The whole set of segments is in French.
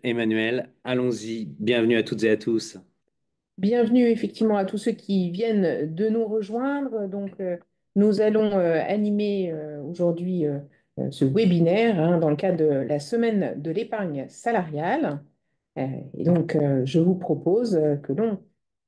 Emmanuel, allons-y. Bienvenue à toutes et à tous. Bienvenue effectivement à tous ceux qui viennent de nous rejoindre. Nous allons animer aujourd'hui ce webinaire dans le cadre de la semaine de l'épargne salariale. Je vous propose que l'on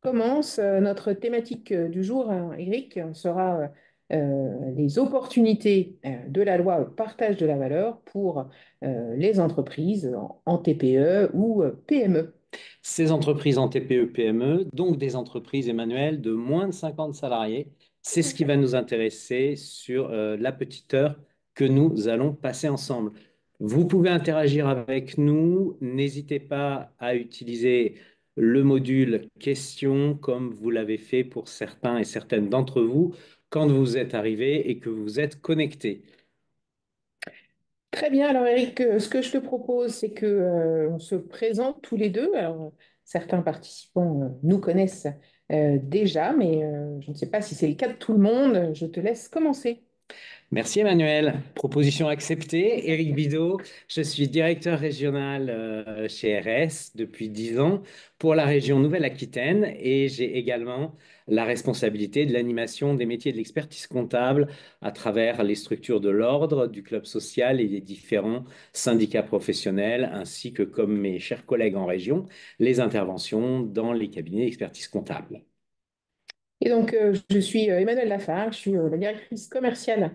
commence. Notre thématique du jour, Eric, sera les opportunités de la loi partage de la valeur pour les entreprises en TPE ou PME. Ces entreprises en TPE-PME, donc des entreprises, Emmanuel, de moins de 50 salariés, c'est Tout à ce qui va fait. nous intéresser sur la petite heure que nous allons passer ensemble. Vous pouvez interagir avec nous. N'hésitez pas à utiliser le module questions comme vous l'avez fait pour certains et certaines d'entre vous quand vous êtes arrivés et que vous êtes connectés. Très bien. Alors, Eric, ce que je te propose, c'est que, on se présente tous les deux. Certains participants nous connaissent déjà, mais je ne sais pas si c'est le cas de tout le monde. Je te laisse commencer. Merci Emmanuel. Proposition acceptée. Éric Bidot, je suis directeur régional chez RS depuis 10 ans pour la région Nouvelle-Aquitaine et j'ai également la responsabilité de l'animation des métiers de l'expertise comptable à travers les structures de l'ordre, du club social et des différents syndicats professionnels, ainsi que, comme mes chers collègues en région, les interventions dans les cabinets d'expertise comptable. Je suis Emmanuelle Lafargue, je suis la directrice commerciale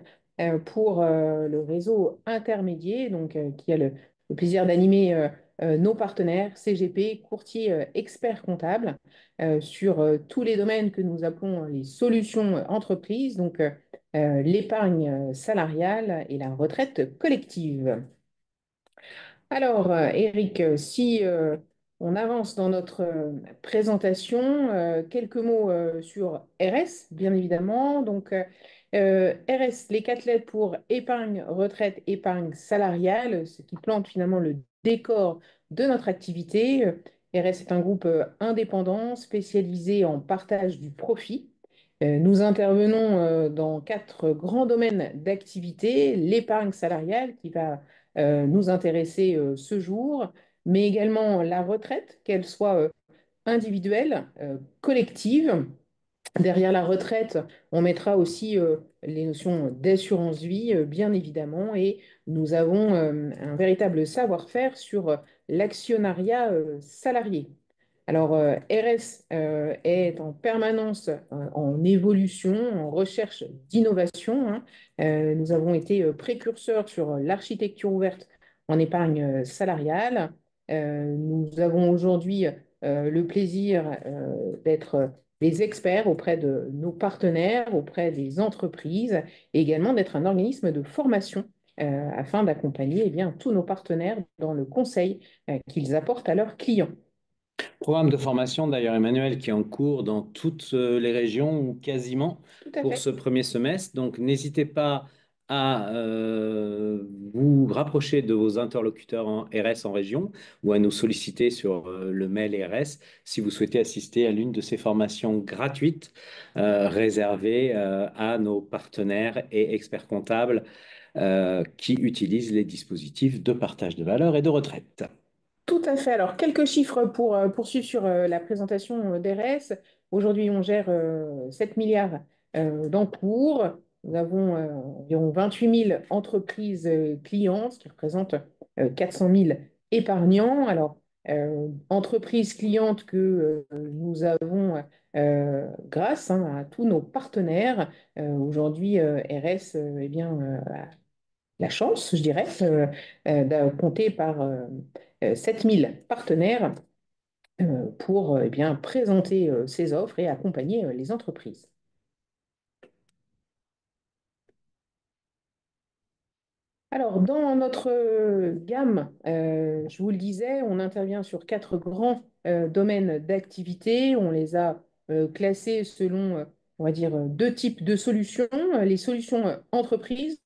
pour le réseau intermédiaire, qui a le plaisir d'animer nos partenaires CGP, courtiers experts comptables, sur tous les domaines que nous appelons les solutions entreprises, l'épargne salariale et la retraite collective. Eric, si on avance dans notre présentation, quelques mots sur RS, bien évidemment. RS, les quatre lettres pour épargne, retraite, épargne salariale, ce qui plante finalement le décor de notre activité. RS est un groupe indépendant spécialisé en partage du profit. Nous intervenons dans quatre grands domaines d'activité: l'épargne salariale qui va nous intéresser ce jour, mais également la retraite, qu'elle soit individuelle, collective. Derrière la retraite, on mettra aussi les notions d'assurance vie, bien évidemment, et nous avons un véritable savoir-faire sur l'actionnariat salarié. RS est en permanence en évolution, en recherche d'innovation, hein. Nous avons été précurseurs sur l'architecture ouverte en épargne salariale. Nous avons aujourd'hui le plaisir d'être des experts auprès de nos partenaires, auprès des entreprises, et également d'être un organisme de formation afin d'accompagner tous nos partenaires dans le conseil qu'ils apportent à leurs clients. Programme de formation d'ailleurs, Emmanuel, qui est en cours dans toutes les régions ou quasiment Tout à pour fait. ce premier semestre. Donc n'hésitez pas à vous rapprocher de vos interlocuteurs en RS en région ou à nous solliciter sur le mail RS si vous souhaitez assister à l'une de ces formations gratuites réservées à nos partenaires et experts comptables qui utilisent les dispositifs de partage de valeur et de retraite. Tout à fait. Alors, quelques chiffres pour poursuivre sur la présentation d'RS. Aujourd'hui, on gère 7 milliards d'encours. Nous avons environ 28 000 entreprises clientes, ce qui représente 400 000 épargnants. Entreprises clientes que nous avons grâce à tous nos partenaires. Aujourd'hui, RS a la chance, je dirais, de compter par 7 000 partenaires pour présenter ces offres et accompagner les entreprises. Alors, dans notre gamme, je vous le disais, on intervient sur quatre grands domaines d'activité. On les a classés selon, on va dire, deux types de solutions. Les solutions entreprises,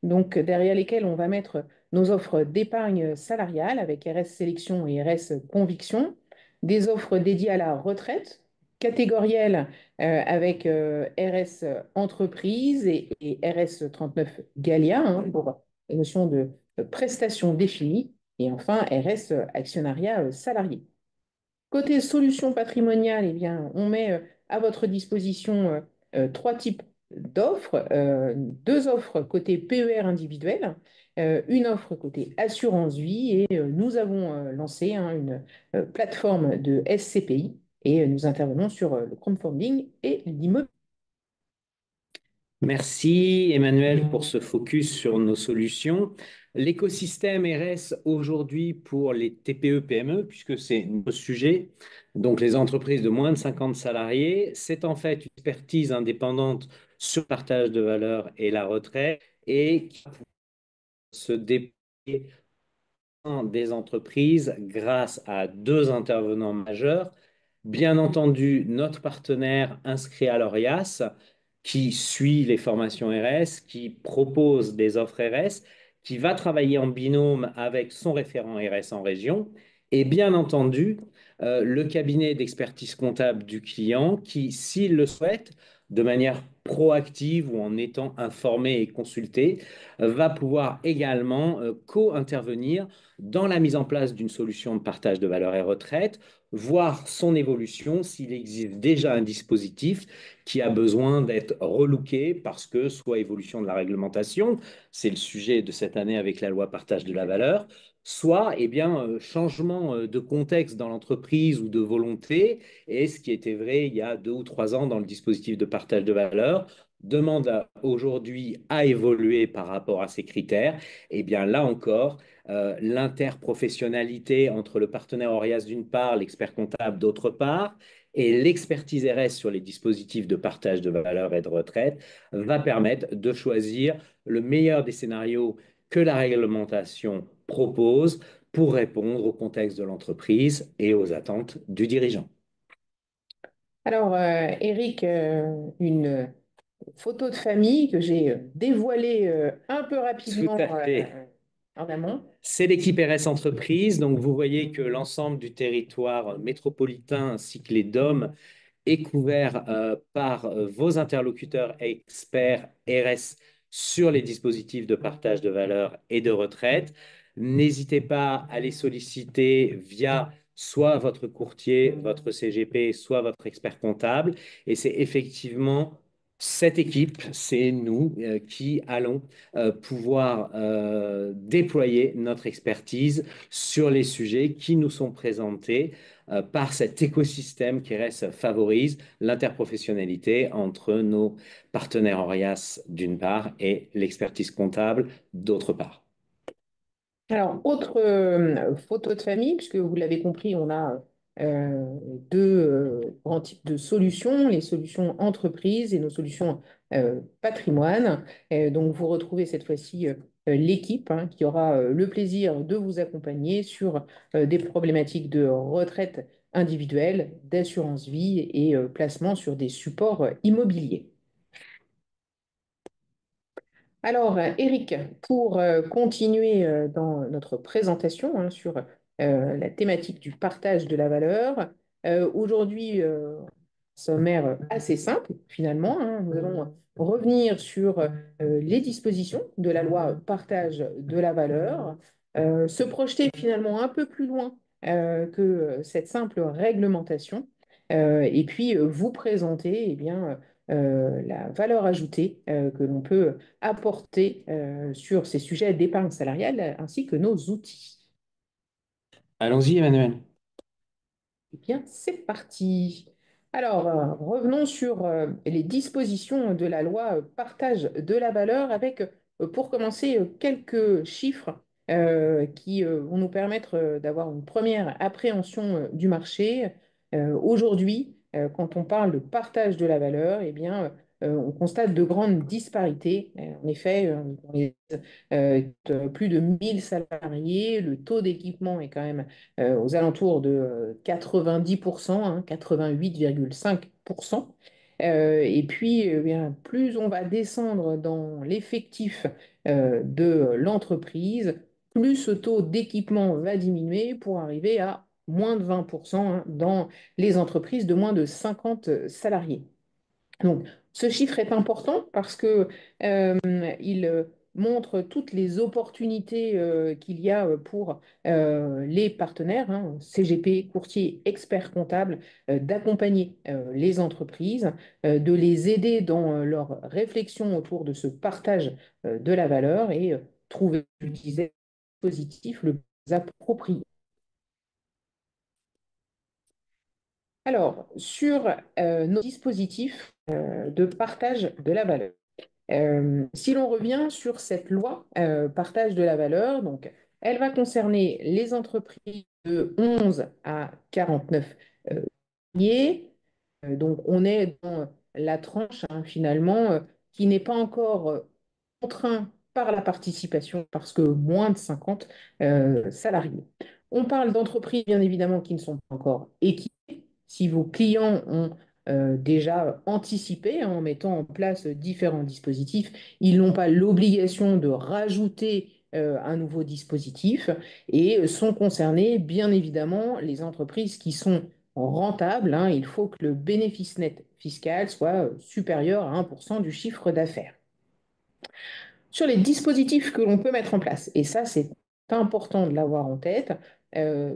derrière lesquelles on va mettre nos offres d'épargne salariale avec RS Sélection et RS Conviction. Des offres dédiées à la retraite, catégorielles avec RS Entreprise et RS 39 Galia, hein, pour la notion de prestation définie. Et enfin, RS actionnariat salarié. Côté solutions patrimoniales, eh bien, on met à votre disposition trois types d'offres. Deux offres côté PER individuel, une offre côté assurance vie et nous avons lancé hein, une plateforme de SCPI et nous intervenons sur le crowdfunding et l'immobilier. Merci Emmanuel pour ce focus sur nos solutions. L'écosystème RS aujourd'hui pour les TPE-PME, puisque c'est notre sujet, donc les entreprises de moins de 50 salariés, c'est en fait une expertise indépendante sur le partage de valeur et la retraite et qui se déploie des entreprises grâce à deux intervenants majeurs. Bien entendu, notre partenaire inscrit à l'ORIAS, qui suit les formations RS, qui propose des offres RS, qui va travailler en binôme avec son référent RS en région, et bien entendu, le cabinet d'expertise comptable du client qui, s'il le souhaite, de manière proactive ou en étant informé et consulté, va pouvoir également co-intervenir dans la mise en place d'une solution de partage de valeur et retraite, voir son évolution s'il existe déjà un dispositif qui a besoin d'être relooké parce que soit évolution de la réglementation, c'est le sujet de cette année avec la loi partage de la valeur, soit eh bien, changement de contexte dans l'entreprise ou de volonté, et ce qui était vrai il y a 2 ou 3 ans dans le dispositif de partage de valeur, demande aujourd'hui à évoluer par rapport à ces critères, et bien là encore, l'interprofessionnalité entre le partenaire Orias d'une part, l'expert comptable d'autre part, et l'expertise RS sur les dispositifs de partage de valeur et de retraite va permettre de choisir le meilleur des scénarios que la réglementation propose pour répondre au contexte de l'entreprise et aux attentes du dirigeant. Alors, Eric, une photo de famille que j'ai dévoilée un peu Tout rapidement à fait. en amont. C'est l'équipe RS Entreprise. Donc, vous voyez que l'ensemble du territoire métropolitain ainsi que les DOM est couvert par vos interlocuteurs experts RS sur les dispositifs de partage de valeur et de retraite. N'hésitez pas à les solliciter via soit votre courtier, votre CGP, soit votre expert comptable. Et c'est effectivement cette équipe, c'est nous qui allons pouvoir déployer notre expertise sur les sujets qui nous sont présentés par cet écosystème qui reste favorise l'interprofessionnalité entre nos partenaires Orias d'une part et l'expertise comptable d'autre part. Alors, autre photo de famille, puisque vous l'avez compris, on a deux grands types de solutions, les solutions entreprises et nos solutions patrimoine. Donc, vous retrouvez cette fois-ci l'équipe hein, qui aura le plaisir de vous accompagner sur des problématiques de retraite individuelle, d'assurance vie et placement sur des supports immobiliers. Alors, Eric, pour continuer dans notre présentation hein, sur la thématique du partage de la valeur, aujourd'hui, sommaire assez simple finalement, hein. Nous allons revenir sur les dispositions de la loi partage de la valeur, se projeter finalement un peu plus loin que cette simple réglementation, et puis vous présenter eh bien, la valeur ajoutée que l'on peut apporter sur ces sujets d'épargne salariale ainsi que nos outils. Allons-y, Emmanuel. Eh bien, c'est parti. Alors, revenons sur les dispositions de la loi partage de la valeur avec, pour commencer, quelques chiffres qui vont nous permettre d'avoir une première appréhension du marché. Aujourd'hui, quand on parle de partage de la valeur, eh bien, on constate de grandes disparités. En effet, dans les plus de 1000 salariés, le taux d'équipement est quand même aux alentours de 90%, hein, 88,5%. Et puis, eh bien, plus on va descendre dans l'effectif de l'entreprise, plus ce taux d'équipement va diminuer pour arriver à moins de 20% hein, dans les entreprises de moins de 50 salariés. Donc, ce chiffre est important parce que il montre toutes les opportunités qu'il y a pour les partenaires, hein, CGP, courtier, expert comptable, d'accompagner les entreprises, de les aider dans leur réflexion autour de ce partage de la valeur et trouver l'utilisateur positif le plus approprié. Alors, sur nos dispositifs de partage de la valeur. Si l'on revient sur cette loi partage de la valeur, donc elle va concerner les entreprises de 11 à 49 salariés. Donc on est dans la tranche finalement qui n'est pas encore contraint par la participation parce que moins de 50 salariés. On parle d'entreprises bien évidemment qui ne sont pas encore équipées. Si vos clients ont déjà anticipé en mettant en place différents dispositifs, ils n'ont pas l'obligation de rajouter un nouveau dispositif et sont concernés bien évidemment les entreprises qui sont rentables, hein. Il faut que le bénéfice net fiscal soit supérieur à 1% du chiffre d'affaires. Sur les dispositifs que l'on peut mettre en place, et ça c'est important de l'avoir en tête,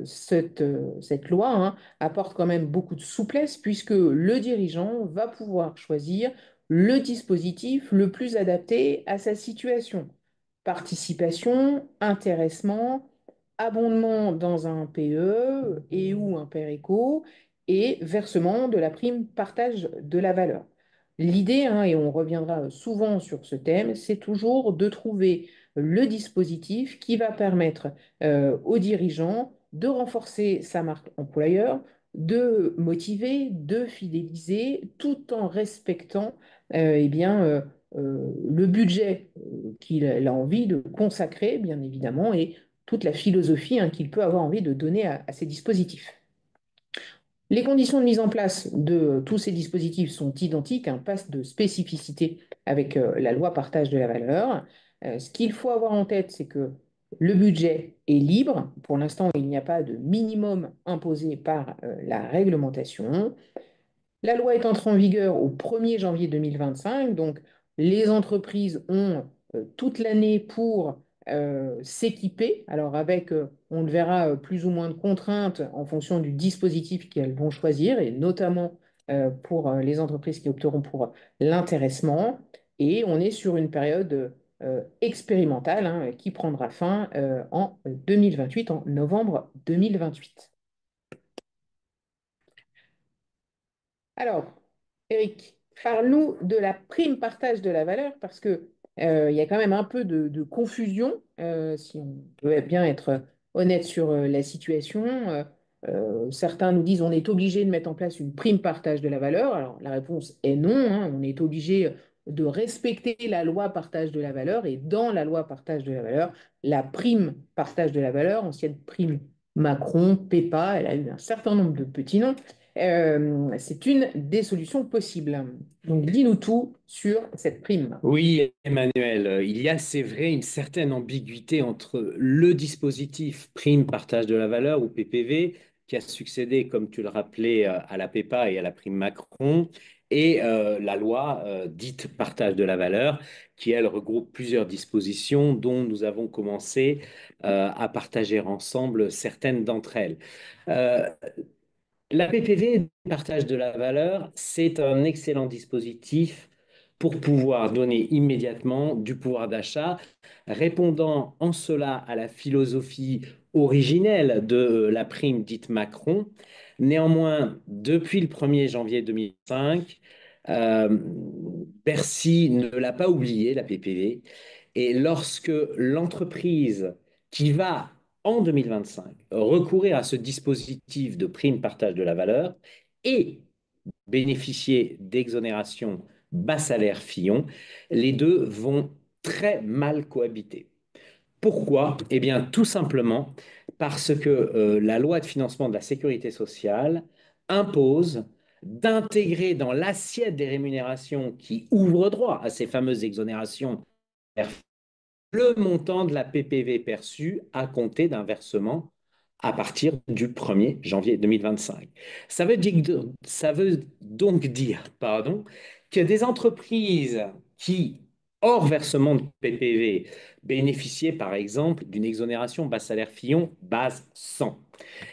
cette loi hein, apporte quand même beaucoup de souplesse puisque le dirigeant va pouvoir choisir le dispositif le plus adapté à sa situation. Participation, intéressement, abondement dans un PE et ou un PERECO et versement de la prime partage de la valeur. L'idée, hein, et on reviendra souvent sur ce thème, c'est toujours de trouver le dispositif qui va permettre aux dirigeants de renforcer sa marque employeur, de motiver, de fidéliser, tout en respectant eh bien, le budget qu'il a envie de consacrer, bien évidemment, et toute la philosophie hein, qu'il peut avoir envie de donner à ces dispositifs. Les conditions de mise en place de tous ces dispositifs sont identiques, un passe de spécificité avec la loi partage de la valeur. Ce qu'il faut avoir en tête, c'est que le budget est libre. Pour l'instant, il n'y a pas de minimum imposé par la réglementation. La loi est entrée en vigueur au 1er janvier 2025, donc les entreprises ont toute l'année pour s'équiper. Alors avec, on le verra, plus ou moins de contraintes en fonction du dispositif qu'elles vont choisir, et notamment pour les entreprises qui opteront pour l'intéressement. Et on est sur une période expérimentale hein, qui prendra fin en 2028, en novembre 2028. Alors, Eric, parle-nous de la prime partage de la valeur parce que il y a quand même un peu de confusion, si on peut bien être honnête sur la situation. Certains nous disent on est obligé de mettre en place une prime partage de la valeur. Alors, la réponse est non, hein. On est obligé de respecter la loi partage de la valeur et dans la loi partage de la valeur, la prime partage de la valeur, ancienne prime Macron, PEPA, elle a eu un certain nombre de petits noms. C'est une des solutions possibles. Donc, dis-nous tout sur cette prime. Oui, Emmanuel, il y a, c'est vrai, une certaine ambiguïté entre le dispositif prime partage de la valeur ou PPV, qui a succédé, comme tu le rappelais, à la PEPA et à la prime Macron, et la loi dite partage de la valeur, qui, elle, regroupe plusieurs dispositions dont nous avons commencé à partager ensemble certaines d'entre elles. Euh, la PPV, partage de la valeur, c'est un excellent dispositif pour pouvoir donner immédiatement du pouvoir d'achat, répondant en cela à la philosophie originelle de la prime dite Macron. Néanmoins, depuis le 1er janvier 2005, euh, Bercy ne l'a pas oublié, la PPV, et lorsque l'entreprise qui va en 2025 recourir à ce dispositif de prime partage de la valeur et bénéficier d'exonération bas salaire Fillon, les deux vont très mal cohabiter. Pourquoi? Eh bien, tout simplement parce que la loi de financement de la sécurité sociale impose d'intégrer dans l'assiette des rémunérations qui ouvrent droit à ces fameuses exonérations le montant de la PPV perçue à compter d'un versement à partir du 1er janvier 2025. Ça veut donc dire, pardon, que des entreprises qui hors versement de PPV, bénéficiaient par exemple d'une exonération bas salaire Fillon base 100.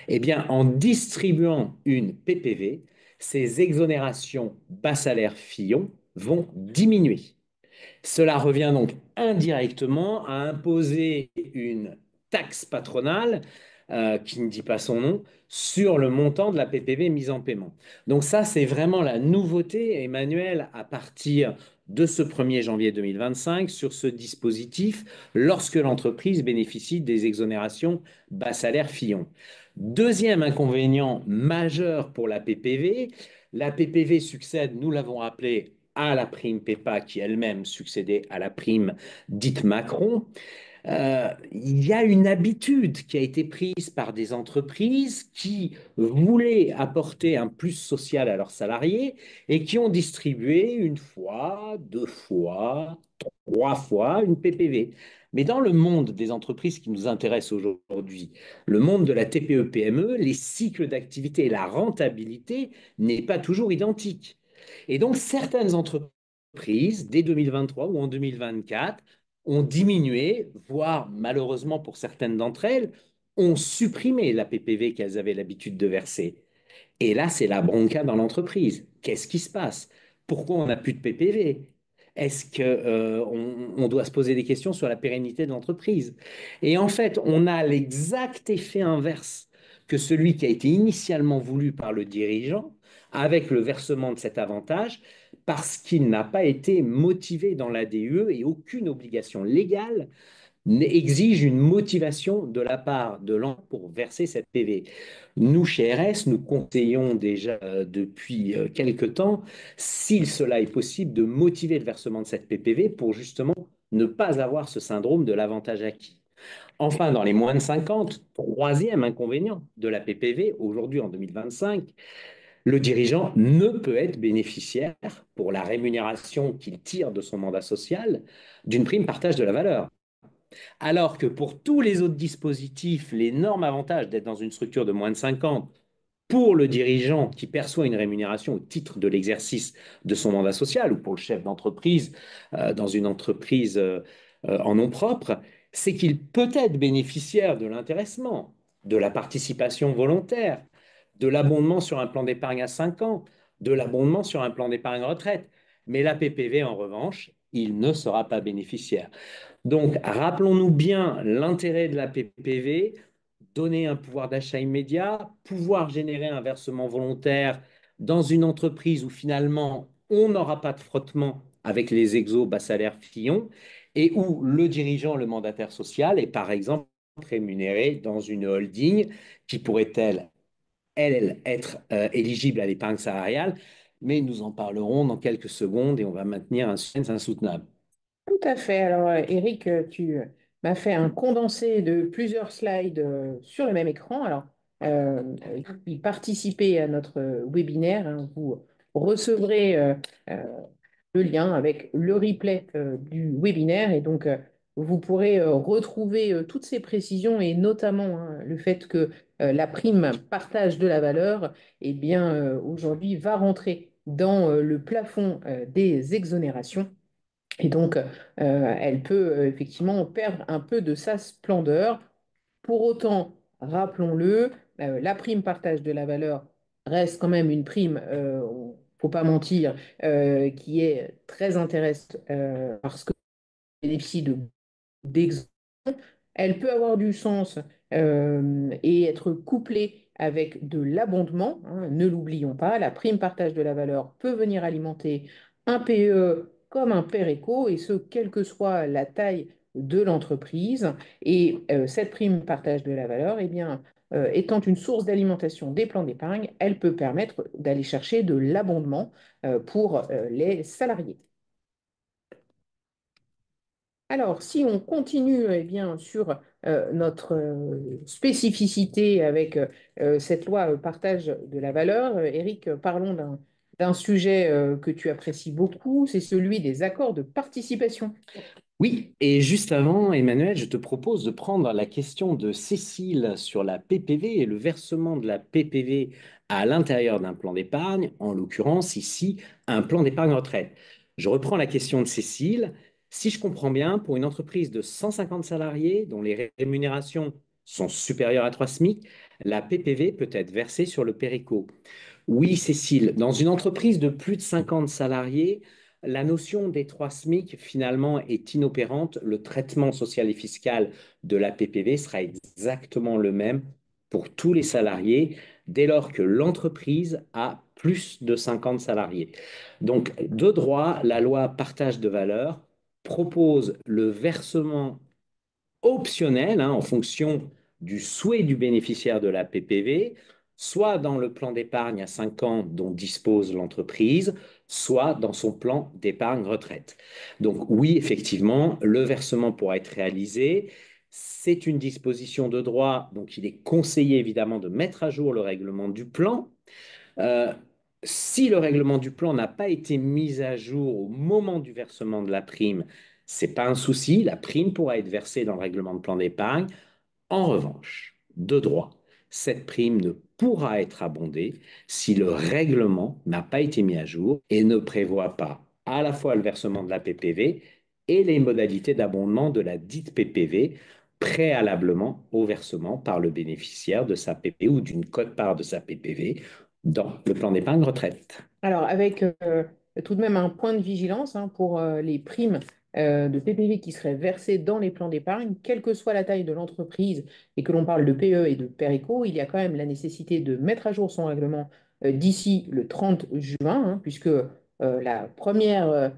Eh bien, en distribuant une PPV, ces exonérations bas salaire Fillon vont diminuer. Cela revient donc indirectement à imposer une taxe patronale, qui ne dit pas son nom, sur le montant de la PPV mise en paiement. Donc ça, c'est vraiment la nouveauté, Emmanuel, à partir de ce 1er janvier 2025 sur ce dispositif, lorsque l'entreprise bénéficie des exonérations bas salaire Fillon. Deuxième inconvénient majeur pour la PPV succède, nous l'avons rappelé, à la prime PEPA qui elle-même succédait à la prime dite Macron. Il y a une habitude qui a été prise par des entreprises qui voulaient apporter un plus social à leurs salariés et qui ont distribué une fois, deux fois, trois fois une PPV. Mais dans le monde des entreprises qui nous intéressent aujourd'hui, le monde de la TPE-PME, les cycles d'activité et la rentabilité n'est pas toujours identique. Et donc, certaines entreprises, dès 2023 ou en 2024, ont diminué, voire malheureusement pour certaines d'entre elles, ont supprimé la PPV qu'elles avaient l'habitude de verser. Et là, c'est la bronca dans l'entreprise. Qu'est-ce qui se passe? Pourquoi on n'a plus de PPV? Est-ce que, on doit se poser des questions sur la pérennité de l'entreprise? Et en fait, on a l'exact effet inverse que celui qui a été initialement voulu par le dirigeant avec le versement de cet avantage parce qu'il n'a pas été motivé dans l'ADUE et aucune obligation légale exige une motivation de la part de l'entreprise pour verser cette PV. Nous, chez RS, nous conseillons déjà depuis quelque temps, si cela est possible, de motiver le versement de cette PPV pour justement ne pas avoir ce syndrome de l'avantage acquis. Enfin, dans les moins de 50, troisième inconvénient de la PPV, aujourd'hui en 2025, le dirigeant ne peut être bénéficiaire, pour la rémunération qu'il tire de son mandat social, d'une prime partage de la valeur. Alors que pour tous les autres dispositifs, l'énorme avantage d'être dans une structure de moins de 50 pour le dirigeant qui perçoit une rémunération au titre de l'exercice de son mandat social ou pour le chef d'entreprise dans une entreprise en nom propre, c'est qu'il peut être bénéficiaire de l'intéressement, de la participation volontaire, de l'abondement sur un plan d'épargne à 5 ans, de l'abondement sur un plan d'épargne retraite. Mais la PPV, en revanche, il ne sera pas bénéficiaire. Donc, rappelons-nous bien l'intérêt de la PPV, donner un pouvoir d'achat immédiat, pouvoir générer un versement volontaire dans une entreprise où finalement on n'aura pas de frottement avec les exos bas salaires Fillon et où le dirigeant, le mandataire social, est par exemple rémunéré dans une holding qui pourrait-elle, elle, être éligible à l'épargne salariale, mais nous en parlerons dans quelques secondes et on va maintenir un suspense insoutenable. Tout à fait. Alors, Eric, tu m'as fait un condensé de plusieurs slides sur le même écran. Alors, qui participez à notre webinaire, hein, vous recevrez euh, le lien avec le replay du webinaire et donc vous pourrez retrouver toutes ces précisions et notamment hein, le fait que la prime partage de la valeur, eh bien, aujourd'hui, va rentrer dans le plafond des exonérations. Et donc, elle peut effectivement perdre un peu de sa splendeur. Pour autant, rappelons-le, la prime partage de la valeur reste quand même une prime, faut pas mentir, qui est très intéressante parce que bénéficie d'exemples. Elle peut avoir du sens et être couplée avec de l'abondement, hein, ne l'oublions pas, la prime partage de la valeur peut venir alimenter un PE comme un PERECO, et ce, quelle que soit la taille de l'entreprise. Et cette prime partage de la valeur, eh bien, étant une source d'alimentation des plans d'épargne, elle peut permettre d'aller chercher de l'abondement pour les salariés. Alors, si on continue eh bien, sur notre spécificité avec cette loi partage de la valeur, Eric, parlons d'un sujet que tu apprécies beaucoup, c'est celui des accords de participation. Oui, et juste avant, Emmanuel, je te propose de prendre la question de Cécile sur la PPV et le versement de la PPV à l'intérieur d'un plan d'épargne, en l'occurrence ici un plan d'épargne retraite. Je reprends la question de Cécile. Si je comprends bien, pour une entreprise de 150 salariés dont les rémunérations sont supérieures à 3 SMIC, la PPV peut être versée sur le Péréco. Oui, Cécile, dans une entreprise de plus de 50 salariés, la notion des 3 SMIC finalement est inopérante. Le traitement social et fiscal de la PPV sera exactement le même pour tous les salariés dès lors que l'entreprise a plus de 50 salariés. Donc, de droit, la loi partage de valeur propose le versement optionnel en fonction du souhait du bénéficiaire de la PPV, soit dans le plan d'épargne à 5 ans dont dispose l'entreprise, soit dans son plan d'épargne retraite. Donc oui, effectivement, le versement pourra être réalisé. C'est une disposition de droit, donc il est conseillé évidemment de mettre à jour le règlement du plan. Euh, Si le règlement du plan n'a pas été mis à jour au moment du versement de la prime, c'est pas un souci, la prime pourra être versée dans le règlement de plan d'épargne. En revanche, de droit, cette prime ne pourra être abondée si le règlement n'a pas été mis à jour et ne prévoit pas à la fois le versement de la PPV et les modalités d'abondement de la dite PPV préalablement au versement par le bénéficiaire de sa PPV ou d'une quote-part de sa PPV dans le plan d'épargne retraite. Alors, avec tout de même un point de vigilance pour les primes de PPV qui seraient versées dans les plans d'épargne, quelle que soit la taille de l'entreprise et que l'on parle de PE et de PERECO, il y a quand même la nécessité de mettre à jour son règlement d'ici le 30 juin, puisque la première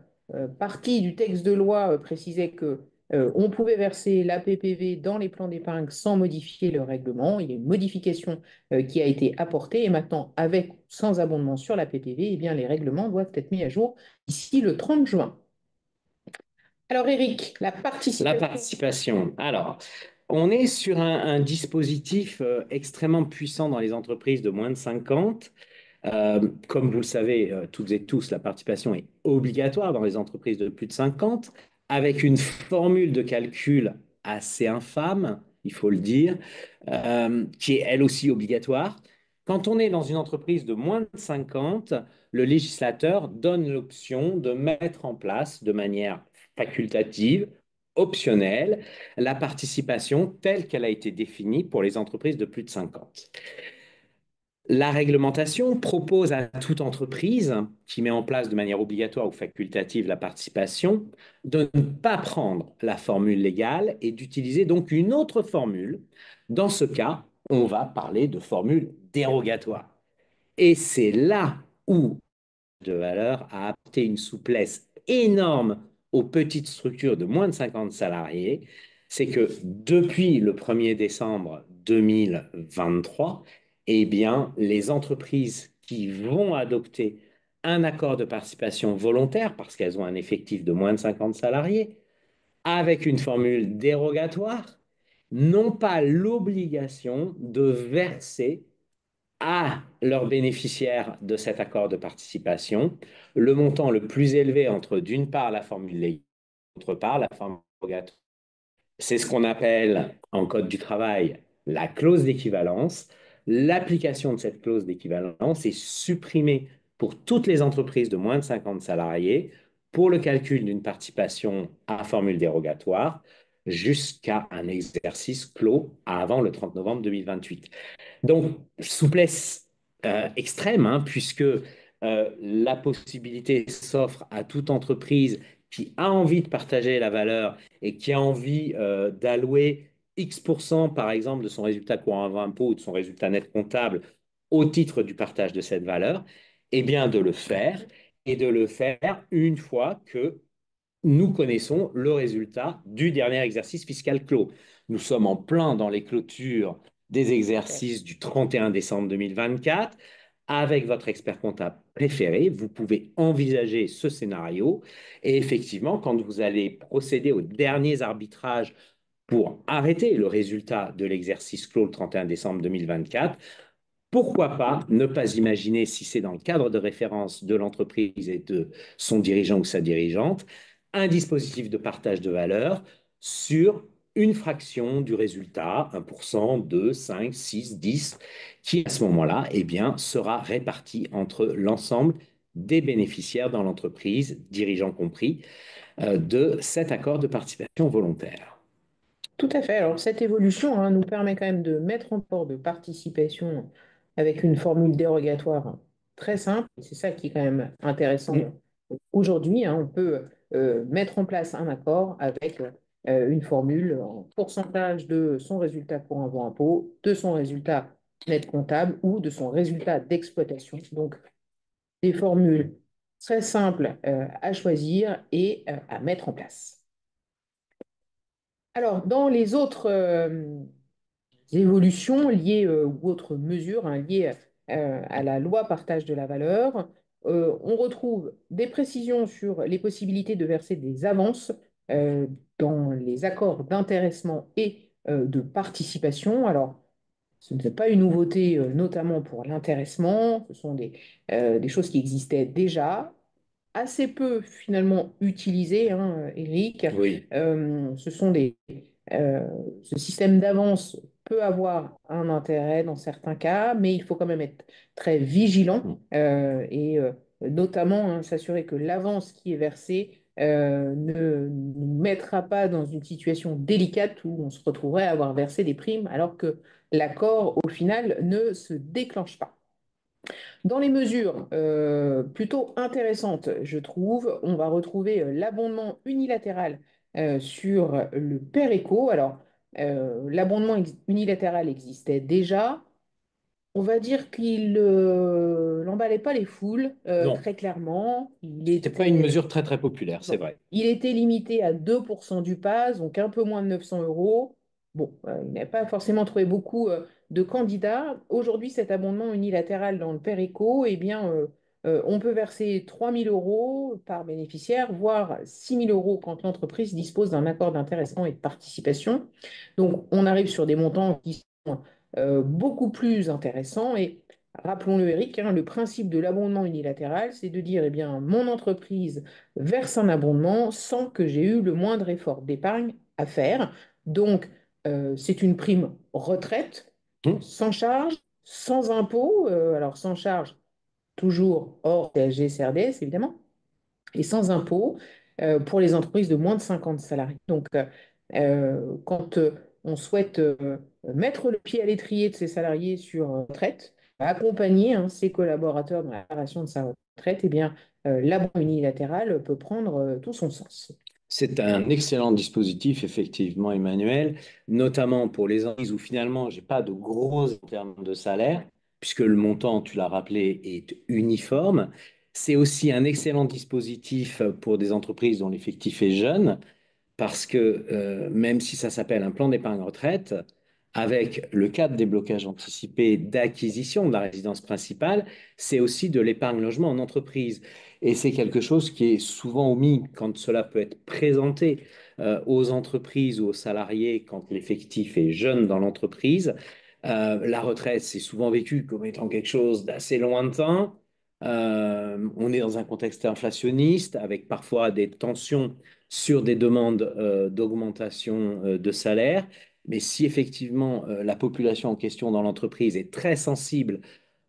partie du texte de loi précisait que on pouvait verser la PPV dans les plans d'épargne sans modifier le règlement. Il y a une modification qui a été apportée. Et maintenant, avec ou sans abondement sur la PPV, eh bien, les règlements doivent être mis à jour d'ici le 30 juin. Alors, Eric, la La participation. participation. Alors, on est sur un dispositif extrêmement puissant dans les entreprises de moins de 50. Comme vous le savez, toutes et tous, la participation est obligatoire dans les entreprises de plus de 50, avec une formule de calcul assez infâme, il faut le dire, qui est elle aussi obligatoire. Quand on est dans une entreprise de moins de 50, le législateur donne l'option de mettre en place de manière facultative, optionnelle, la participation telle qu'elle a été définie pour les entreprises de plus de 50. La réglementation propose à toute entreprise qui met en place de manière obligatoire ou facultative la participation de ne pas prendre la formule légale et d'utiliser donc une autre formule. Dans ce cas, on va parler de formule dérogatoire. Et c'est là où de valeur a apporté une souplesse énorme aux petites structures de moins de 50 salariés, c'est que depuis le 1er décembre 2023, eh bien, les entreprises qui vont adopter un accord de participation volontaire, parce qu'elles ont un effectif de moins de 50 salariés, avec une formule dérogatoire, n'ont pas l'obligation de verser à leurs bénéficiaires de cet accord de participation le montant le plus élevé entre, d'une part, la formule légale, d'autre part, la formule dérogatoire. C'est ce qu'on appelle en code du travail la clause d'équivalence. L'application de cette clause d'équivalence est supprimée pour toutes les entreprises de moins de 50 salariés pour le calcul d'une participation à formule dérogatoire jusqu'à un exercice clos avant le 30 novembre 2028. Donc, souplesse extrême, puisque la possibilité s'offre à toute entreprise qui a envie de partager la valeur et qui a envie d'allouer X%, par exemple, de son résultat courant avant impôt ou de son résultat net comptable au titre du partage de cette valeur, eh bien de le faire et de le faire une fois que nous connaissons le résultat du dernier exercice fiscal clos. Nous sommes en plein dans les clôtures des exercices du 31 décembre 2024. Avec votre expert comptable préféré, vous pouvez envisager ce scénario. Et effectivement, quand vous allez procéder aux derniers arbitrages pour arrêter le résultat de l'exercice clos le 31 décembre 2024, pourquoi pas ne pas imaginer, si c'est dans le cadre de référence de l'entreprise et de son dirigeant ou sa dirigeante, un dispositif de partage de valeur sur une fraction du résultat, 1%, 2, 5, 6, 10, qui à ce moment-là, eh bien, sera réparti entre l'ensemble des bénéficiaires dans l'entreprise, dirigeants compris. de cet accord de participation volontaire. Tout à fait. Alors, cette évolution nous permet quand même de mettre en port de participation avec une formule dérogatoire très simple. C'est ça qui est quand même intéressant Mm. aujourd'hui. On peut mettre en place un accord avec une formule en pourcentage de son résultat pour un bon impôt, de son résultat net comptable ou de son résultat d'exploitation. Donc, des formules très simples à choisir et à mettre en place. Alors, dans les autres évolutions liées ou autres mesures liées à la loi partage de la valeur, on retrouve des précisions sur les possibilités de verser des avances euh, dans les accords d'intéressement et de participation. Alors, ce n'est pas une nouveauté, notamment pour l'intéressement. Ce sont des choses qui existaient déjà, assez peu finalement utilisées, Eric. Oui. Ce sont euh, ce système d'avance peut avoir un intérêt dans certains cas, mais il faut quand même être très vigilant Mm. et notamment s'assurer que l'avance qui est versée ne nous mettra pas dans une situation délicate où on se retrouverait à avoir versé des primes alors que l'accord, au final, ne se déclenche pas. Dans les mesures plutôt intéressantes, je trouve, on va retrouver l'abondement unilatéral sur le PER-éco. Alors, l'abondement unilatéral existait déjà. On va dire qu'il n'emballait pas les foules Non, très clairement. c'était pas une mesure très très populaire, c'est Non. vrai. Il était limité à 2% du PAS, donc un peu moins de 900 euros. Bon, il n'avait pas forcément trouvé beaucoup de candidats. Aujourd'hui, cet abondement unilatéral dans le PER-éco, eh bien, on peut verser 3 000 euros par bénéficiaire, voire 6 000 euros quand l'entreprise dispose d'un accord d'intéressement et de participation. Donc, on arrive sur des montants qui sont beaucoup plus intéressants. Et rappelons-le, Eric, le principe de l'abondement unilatéral, c'est de dire, eh bien, mon entreprise verse un abondement sans que j'ai eu le moindre effort d'épargne à faire. Donc, c'est une prime retraite Mm. sans charge, sans impôt, alors sans charge, toujours hors CSG, CRDS évidemment, et sans impôt pour les entreprises de moins de 50 salariés. Donc, quand on souhaite mettre le pied à l'étrier de ses salariés sur retraite, accompagner ses collaborateurs dans la préparation de sa retraite, eh bien, l'abondement unilatéral peut prendre tout son sens. C'est un excellent dispositif, effectivement, Emmanuel, notamment pour les entreprises où finalement, j'ai pas de gros en termes de salaire, puisque le montant, tu l'as rappelé, est uniforme. C'est aussi un excellent dispositif pour des entreprises dont l'effectif est jeune, parce que même si ça s'appelle un plan d'épargne retraite, avec le cas de déblocage anticipé d'acquisition de la résidence principale, c'est aussi de l'épargne logement en entreprise. Et c'est quelque chose qui est souvent omis quand cela peut être présenté aux entreprises ou aux salariés quand l'effectif est jeune dans l'entreprise. La retraite, c'est souvent vécu comme étant quelque chose d'assez lointain. On est dans un contexte inflationniste avec parfois des tensions sur des demandes d'augmentation de salaire. Mais si effectivement la population en question dans l'entreprise est très sensible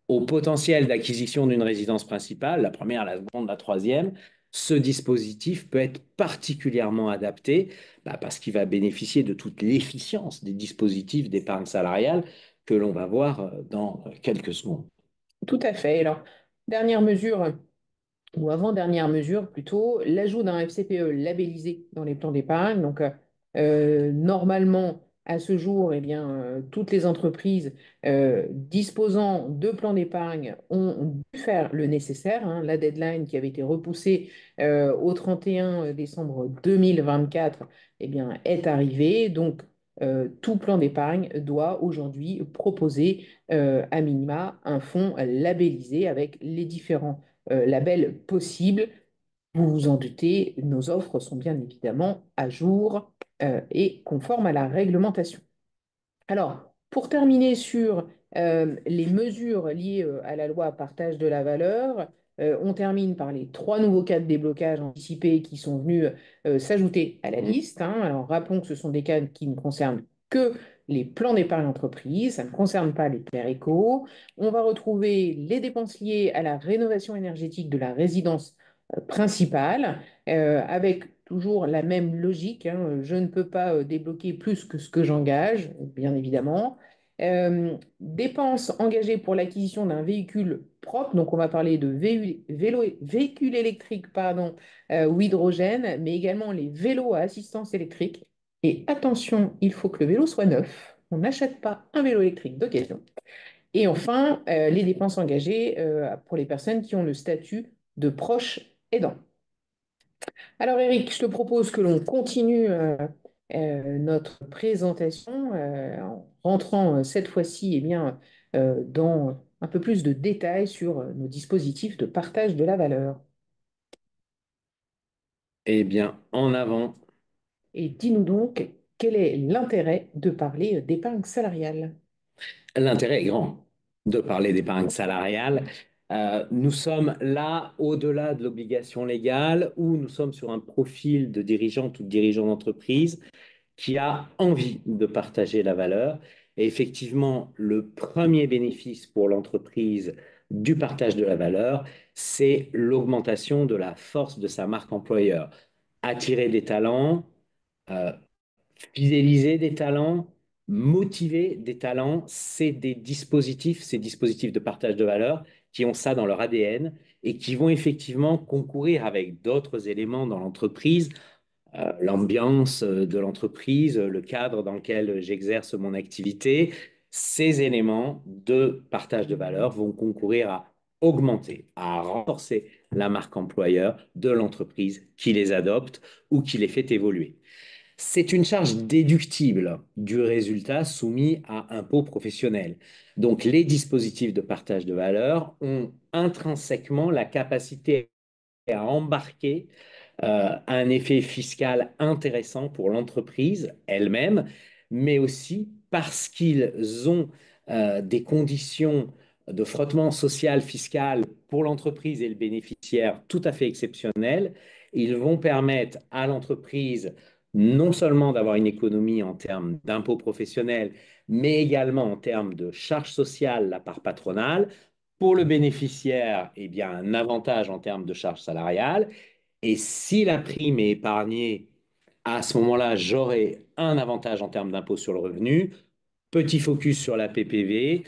au potentiel d'acquisition d'une résidence principale, la première, la seconde, la troisième, ce dispositif peut être particulièrement adapté parce qu'il va bénéficier de toute l'efficience des dispositifs d'épargne salariale que l'on va voir dans quelques secondes. Tout à fait. Alors, dernière mesure, ou avant-dernière mesure plutôt, l'ajout d'un FCPE labellisé dans les plans d'épargne. Donc, normalement, à ce jour, eh bien, toutes les entreprises disposant de plans d'épargne ont dû faire le nécessaire. La deadline qui avait été repoussée au 31 décembre 2024 eh bien, est arrivée. Donc, tout plan d'épargne doit aujourd'hui proposer à minima un fonds labellisé avec les différents labels possibles. Vous vous en doutez, nos offres sont bien évidemment à jour et conformes à la réglementation. Alors, pour terminer sur les mesures liées à la loi partage de la valeur, on termine par les trois nouveaux cas de déblocage anticipé qui sont venus s'ajouter à la Mm. liste. Alors, rappelons que ce sont des cas qui ne concernent que les plans d'épargne entreprise, ça ne concerne pas les PER éco. On va retrouver les dépenses liées à la rénovation énergétique de la résidence principale, avec toujours la même logique, hein. Je ne peux pas débloquer plus que ce que j'engage, bien évidemment. Dépenses engagées pour l'acquisition d'un véhicule propre, donc on va parler de véhicule électrique, pardon, ou hydrogène, mais également les vélos à assistance électrique. Et attention, il faut que le vélo soit neuf. On n'achète pas un vélo électrique d'occasion. Et enfin, les dépenses engagées pour les personnes qui ont le statut de proche aidant. Alors Eric, je te propose que l'on continue notre présentation en rentrant cette fois-ci dans un peu plus de détails sur nos dispositifs de partage de la valeur. Eh bien, en avant. Et dis-nous donc, quel est l'intérêt de parler d'épargne salariale? L'intérêt est grand de parler d'épargne salariale. Nous sommes là au-delà de l'obligation légale où nous sommes sur un profil de dirigeant ou de dirigeant d'entreprise qui a envie de partager la valeur. Et effectivement, le premier bénéfice pour l'entreprise du partage de la valeur, c'est l'augmentation de la force de sa marque employeur. Attirer des talents, euh, fidéliser des talents, motiver des talents, c'est des dispositifs, ces dispositifs de partage de valeur qui ont ça dans leur ADN et qui vont effectivement concourir avec d'autres éléments dans l'entreprise, l'ambiance de l'entreprise, le cadre dans lequel j'exerce mon activité. Ces éléments de partage de valeur vont concourir à augmenter, à renforcer la marque employeur de l'entreprise qui les adopte ou qui les fait évoluer. C'est une charge déductible du résultat soumis à impôt professionnel. Donc, les dispositifs de partage de valeur ont intrinsèquement la capacité à embarquer un effet fiscal intéressant pour l'entreprise elle-même, mais aussi parce qu'ils ont des conditions de frottement social fiscal pour l'entreprise et le bénéficiaire tout à fait exceptionnelles. Ils vont permettre à l'entreprise non seulement d'avoir une économie en termes d'impôts professionnels, mais également en termes de charges sociales, la part patronale. Pour le bénéficiaire, eh bien, un avantage en termes de charges salariales. Et si la prime est épargnée, à ce moment-là, j'aurai un avantage en termes d'impôt sur le revenu. Petit focus sur la PPV.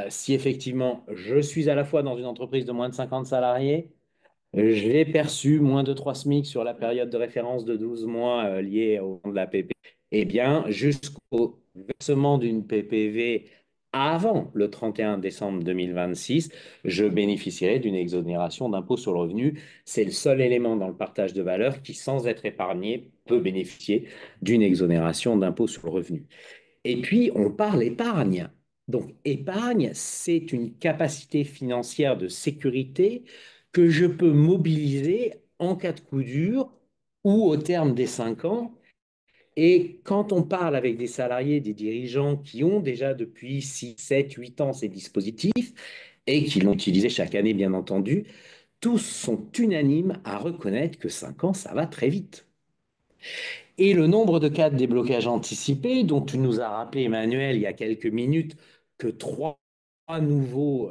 Si effectivement je suis à la fois dans une entreprise de moins de 50 salariés, j'ai perçu moins de 3 SMIC sur la période de référence de 12 mois liée au de la PP. Eh bien, jusqu'au versement d'une PPV avant le 31 décembre 2026, je bénéficierai d'une exonération d'impôt sur le revenu. C'est le seul élément dans le partage de valeur qui, sans être épargné, peut bénéficier d'une exonération d'impôt sur le revenu. Et puis, on parle épargne. Donc, épargne, c'est une capacité financière de sécurité que je peux mobiliser en cas de coup dur ou au terme des 5 ans. Et quand on parle avec des salariés, des dirigeants qui ont déjà depuis 6, 7, 8 ans ces dispositifs et qui l'ont utilisé chaque année, bien entendu, tous sont unanimes à reconnaître que 5 ans, ça va très vite. Et le nombre de cas de déblocage anticipé, dont tu nous as rappelé, Emmanuel, il y a quelques minutes, que trois nouveaux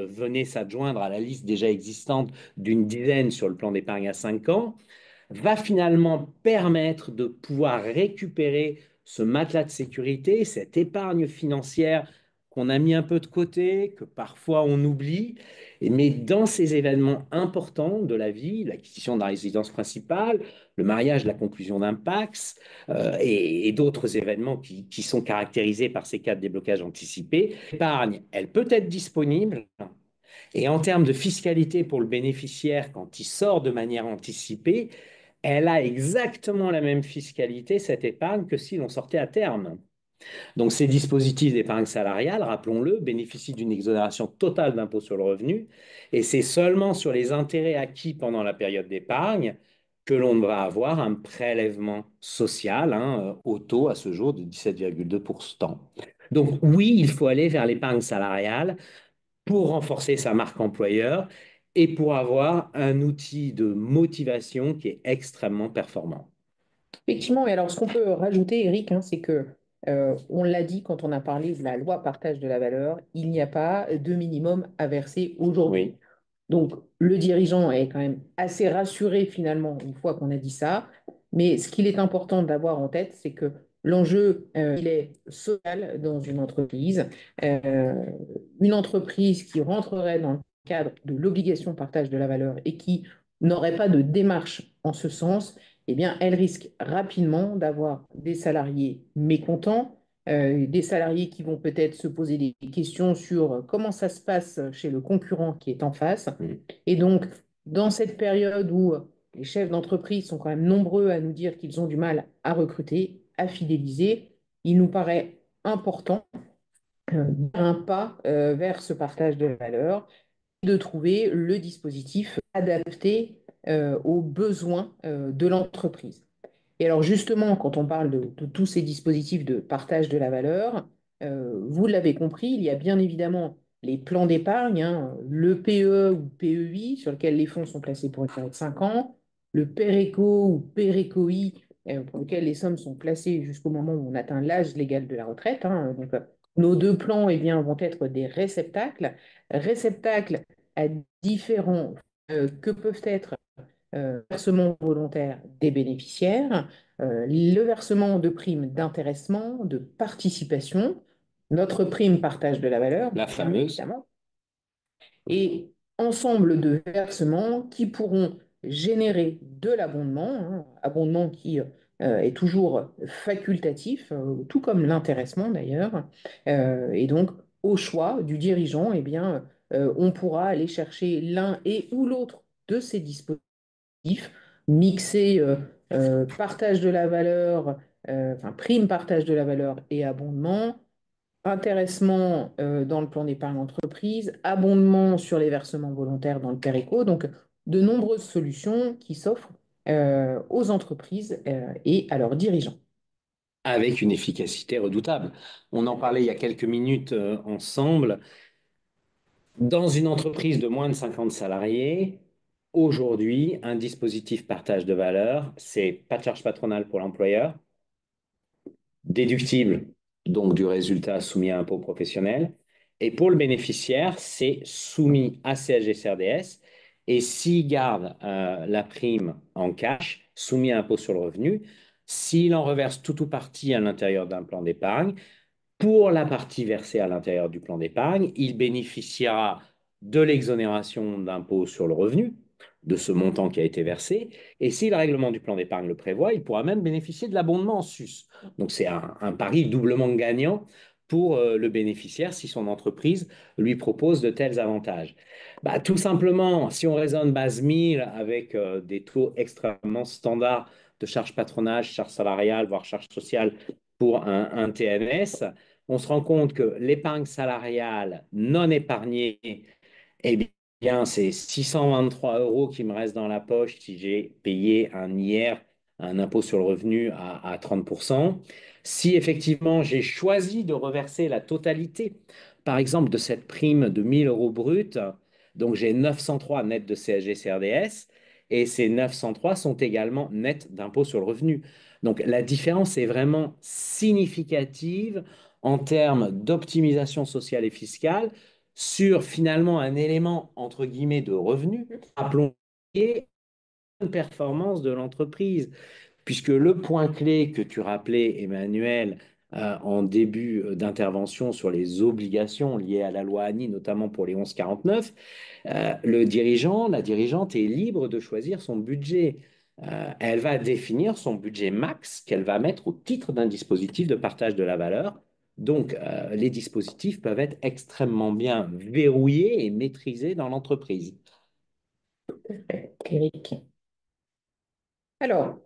venaient s'adjoindre à la liste déjà existante d'une dizaine sur le plan d'épargne à 5 ans, va finalement permettre de pouvoir récupérer ce matelas de sécurité, cette épargne financière qu'on a mis un peu de côté, que parfois on oublie, mais dans ces événements importants de la vie, l'acquisition de la résidence principale, le mariage, la conclusion d'un PACS et d'autres événements qui sont caractérisés par ces cas de déblocage anticipé, l'épargne, elle peut être disponible. Et en termes de fiscalité pour le bénéficiaire, quand il sort de manière anticipée, elle a exactement la même fiscalité, cette épargne, que si l'on sortait à terme. Donc, ces dispositifs d'épargne salariale, rappelons-le, bénéficient d'une exonération totale d'impôt sur le revenu, et c'est seulement sur les intérêts acquis pendant la période d'épargne que l'on va avoir un prélèvement social au taux à ce jour de 17,2%. Donc oui, il faut aller vers l'épargne salariale pour renforcer sa marque employeur et pour avoir un outil de motivation qui est extrêmement performant. Effectivement, et alors ce qu'on peut rajouter, Eric, hein, c'est que, on l'a dit quand on a parlé de la loi partage de la valeur, il n'y a pas de minimum à verser aujourd'hui. Oui, Donc, le dirigeant est quand même assez rassuré finalement une fois qu'on a dit ça. Mais ce qu'il est important d'avoir en tête, c'est que l'enjeu, il est social dans euh, une entreprise qui rentrerait dans le cadre de l'obligation de partage de la valeur et qui n'aurait pas de démarche en ce sens, eh bien, elle risque rapidement d'avoir des salariés mécontents, des salariés qui vont peut-être se poser des questions sur comment ça se passe chez le concurrent qui est en face. Mm. Et donc, dans cette période où les chefs d'entreprise sont quand même nombreux à nous dire qu'ils ont du mal à recruter, à fidéliser, il nous paraît important un pas vers ce partage de valeur, de trouver le dispositif adapté aux besoins de l'entreprise. Et alors justement, quand on parle de tous ces dispositifs de partage de la valeur, vous l'avez compris, il y a bien évidemment les plans d'épargne, hein, le PE ou PEI, sur lequel les fonds sont placés pour une période de 5 ans, le PERECO ou PERECOI, pour lequel les sommes sont placées jusqu'au moment où on atteint l'âge légal de la retraite, hein. Donc, nos deux plans, eh bien, vont être des réceptacles à différents que peuvent être versement volontaire des bénéficiaires, le versement de primes d'intéressement, de participation, notre prime partage de la valeur, La bien fameuse. évidemment, et ensemble de versements qui pourront générer de l'abondement, hein, abondement qui est toujours facultatif, tout comme l'intéressement d'ailleurs. Et donc, au choix du dirigeant, eh bien, on pourra aller chercher l'un et ou l'autre de ces dispositifs mixer partage de la valeur, enfin prime partage de la valeur et abondement, intéressement dans le plan d'épargne entreprise, abondement sur les versements volontaires dans le PERECO. Donc, de nombreuses solutions qui s'offrent aux entreprises et à leurs dirigeants. Avec une efficacité redoutable. On en parlait il y a quelques minutes ensemble. Dans une entreprise de moins de 50 salariés, aujourd'hui, un dispositif partage de valeur, c'est pas de charge patronale pour l'employeur, déductible donc du résultat soumis à impôt professionnel. Et pour le bénéficiaire, c'est soumis à CSG-CRDS. Et s'il garde la prime en cash, soumis à impôt sur le revenu, s'il en reverse tout ou partie à l'intérieur d'un plan d'épargne, pour la partie versée à l'intérieur du plan d'épargne, il bénéficiera de l'exonération d'impôt sur le revenu, de ce montant qui a été versé. Et si le règlement du plan d'épargne le prévoit, il pourra même bénéficier de l'abondement en sus. Donc c'est un pari doublement gagnant pour le bénéficiaire si son entreprise lui propose de tels avantages. Bah, tout simplement, si on raisonne base 1000 avec des taux extrêmement standards de charges patronage, charges salariales, voire charges sociales pour un TNS, on se rend compte que l'épargne salariale non épargnée, eh bien, c'est 623 euros qui me restent dans la poche si j'ai payé un IR, un impôt sur le revenu à 30%. Si effectivement j'ai choisi de reverser la totalité, par exemple, de cette prime de 1000 euros brut, donc j'ai 903 net de CSG-CRDS, et ces 903 sont également nets d'impôt sur le revenu. Donc la différence est vraiment significative en termes d'optimisation sociale et fiscale sur finalement un élément entre guillemets de revenu, appelons et une performance de l'entreprise. Puisque le point clé que tu rappelais, Emmanuel, en début d'intervention sur les obligations liées à la loi ANI, notamment pour les 1149, le dirigeant, la dirigeante est libre de choisir son budget. Elle va définir son budget max qu'elle va mettre au titre d'un dispositif de partage de la valeur. Donc, les dispositifs peuvent être extrêmement bien verrouillés et maîtrisés dans l'entreprise. Eric. Alors,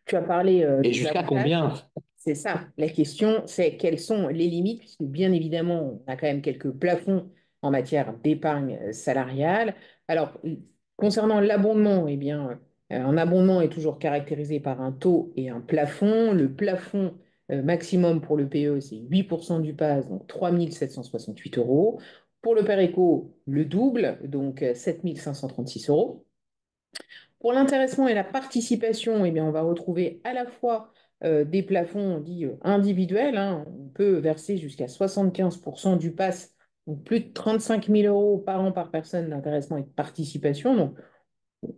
tu as parlé Et des jusqu'à avantages. combien? C'est ça. La question, c'est quelles sont les limites, puisque bien évidemment, on a quand même quelques plafonds en matière d'épargne salariale. Alors, concernant l'abondement, eh bien, un abondement est toujours caractérisé par un taux et un plafond. Le plafond maximum pour le PE, c'est 8% du PAS, donc 3 768 euros. Pour le PERECO, le double, donc 7 536 euros. Pour l'intéressement et la participation, eh bien, on va retrouver à la fois des plafonds dits individuels, hein. On peut verser jusqu'à 75% du PAS, donc plus de 35 000 euros par an par personne d'intéressement et de participation. Donc,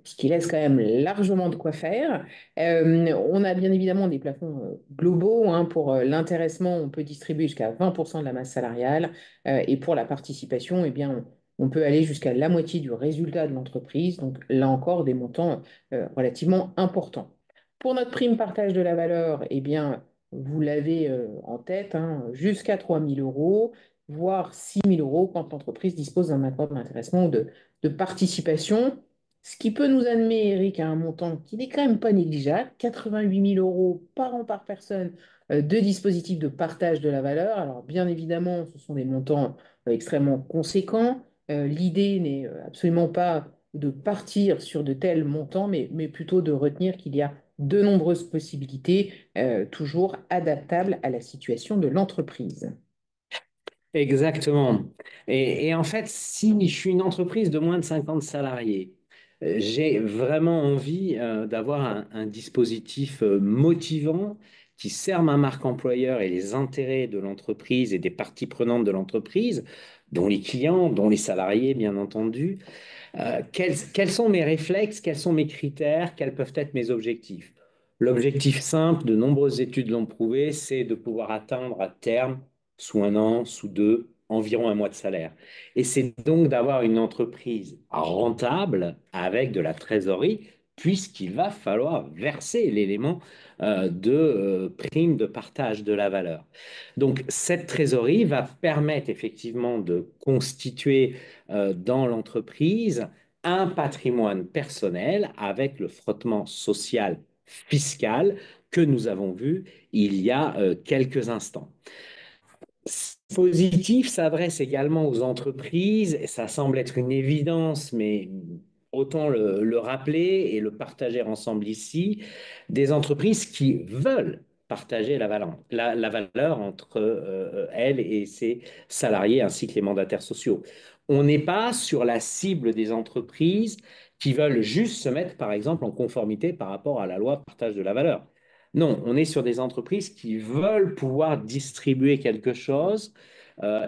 ce qui laisse quand même largement de quoi faire. On a bien évidemment des plafonds globaux, hein. Pour l'intéressement, on peut distribuer jusqu'à 20% de la masse salariale, et pour la participation, eh bien, on peut aller jusqu'à la moitié du résultat de l'entreprise. Donc là encore, des montants relativement importants. Pour notre prime partage de la valeur, eh bien, vous l'avez en tête, hein, jusqu'à 3 000 euros, voire 6 000 euros quand l'entreprise dispose d'un accord d'intéressement ou de participation. Ce qui peut nous amener, Eric, à un montant qui n'est quand même pas négligeable, 88 000 euros par an par personne, de dispositifs de partage de la valeur. Alors, bien évidemment, ce sont des montants extrêmement conséquents. L'idée n'est absolument pas de partir sur de tels montants, mais plutôt de retenir qu'il y a de nombreuses possibilités, toujours adaptables à la situation de l'entreprise. Exactement. Et en fait, si je suis une entreprise de moins de 50 salariés, j'ai vraiment envie d'avoir un dispositif motivant qui sert ma marque employeur et les intérêts de l'entreprise et des parties prenantes de l'entreprise, dont les clients, dont les salariés, bien entendu. Quels sont mes réflexes, quels sont mes critères, quels peuvent être mes objectifs? L'objectif simple, de nombreuses études l'ont prouvé, c'est de pouvoir atteindre à terme, sous un an, sous deux, environ un mois de salaire. Et c'est donc d'avoir une entreprise rentable avec de la trésorerie, puisqu'il va falloir verser l'élément de prime de partage de la valeur. Donc cette trésorerie va permettre effectivement de constituer dans l'entreprise un patrimoine personnel avec le frottement social fiscal que nous avons vu il y a quelques instants. Positif s'adresse également aux entreprises, et ça semble être une évidence, mais autant le rappeler et le partager ensemble ici, des entreprises qui veulent partager la valeur entre elles et ses salariés ainsi que les mandataires sociaux. On n'est pas sur la cible des entreprises qui veulent juste se mettre, par exemple, en conformité par rapport à la loi de partage de la valeur. Non, on est sur des entreprises qui veulent pouvoir distribuer quelque chose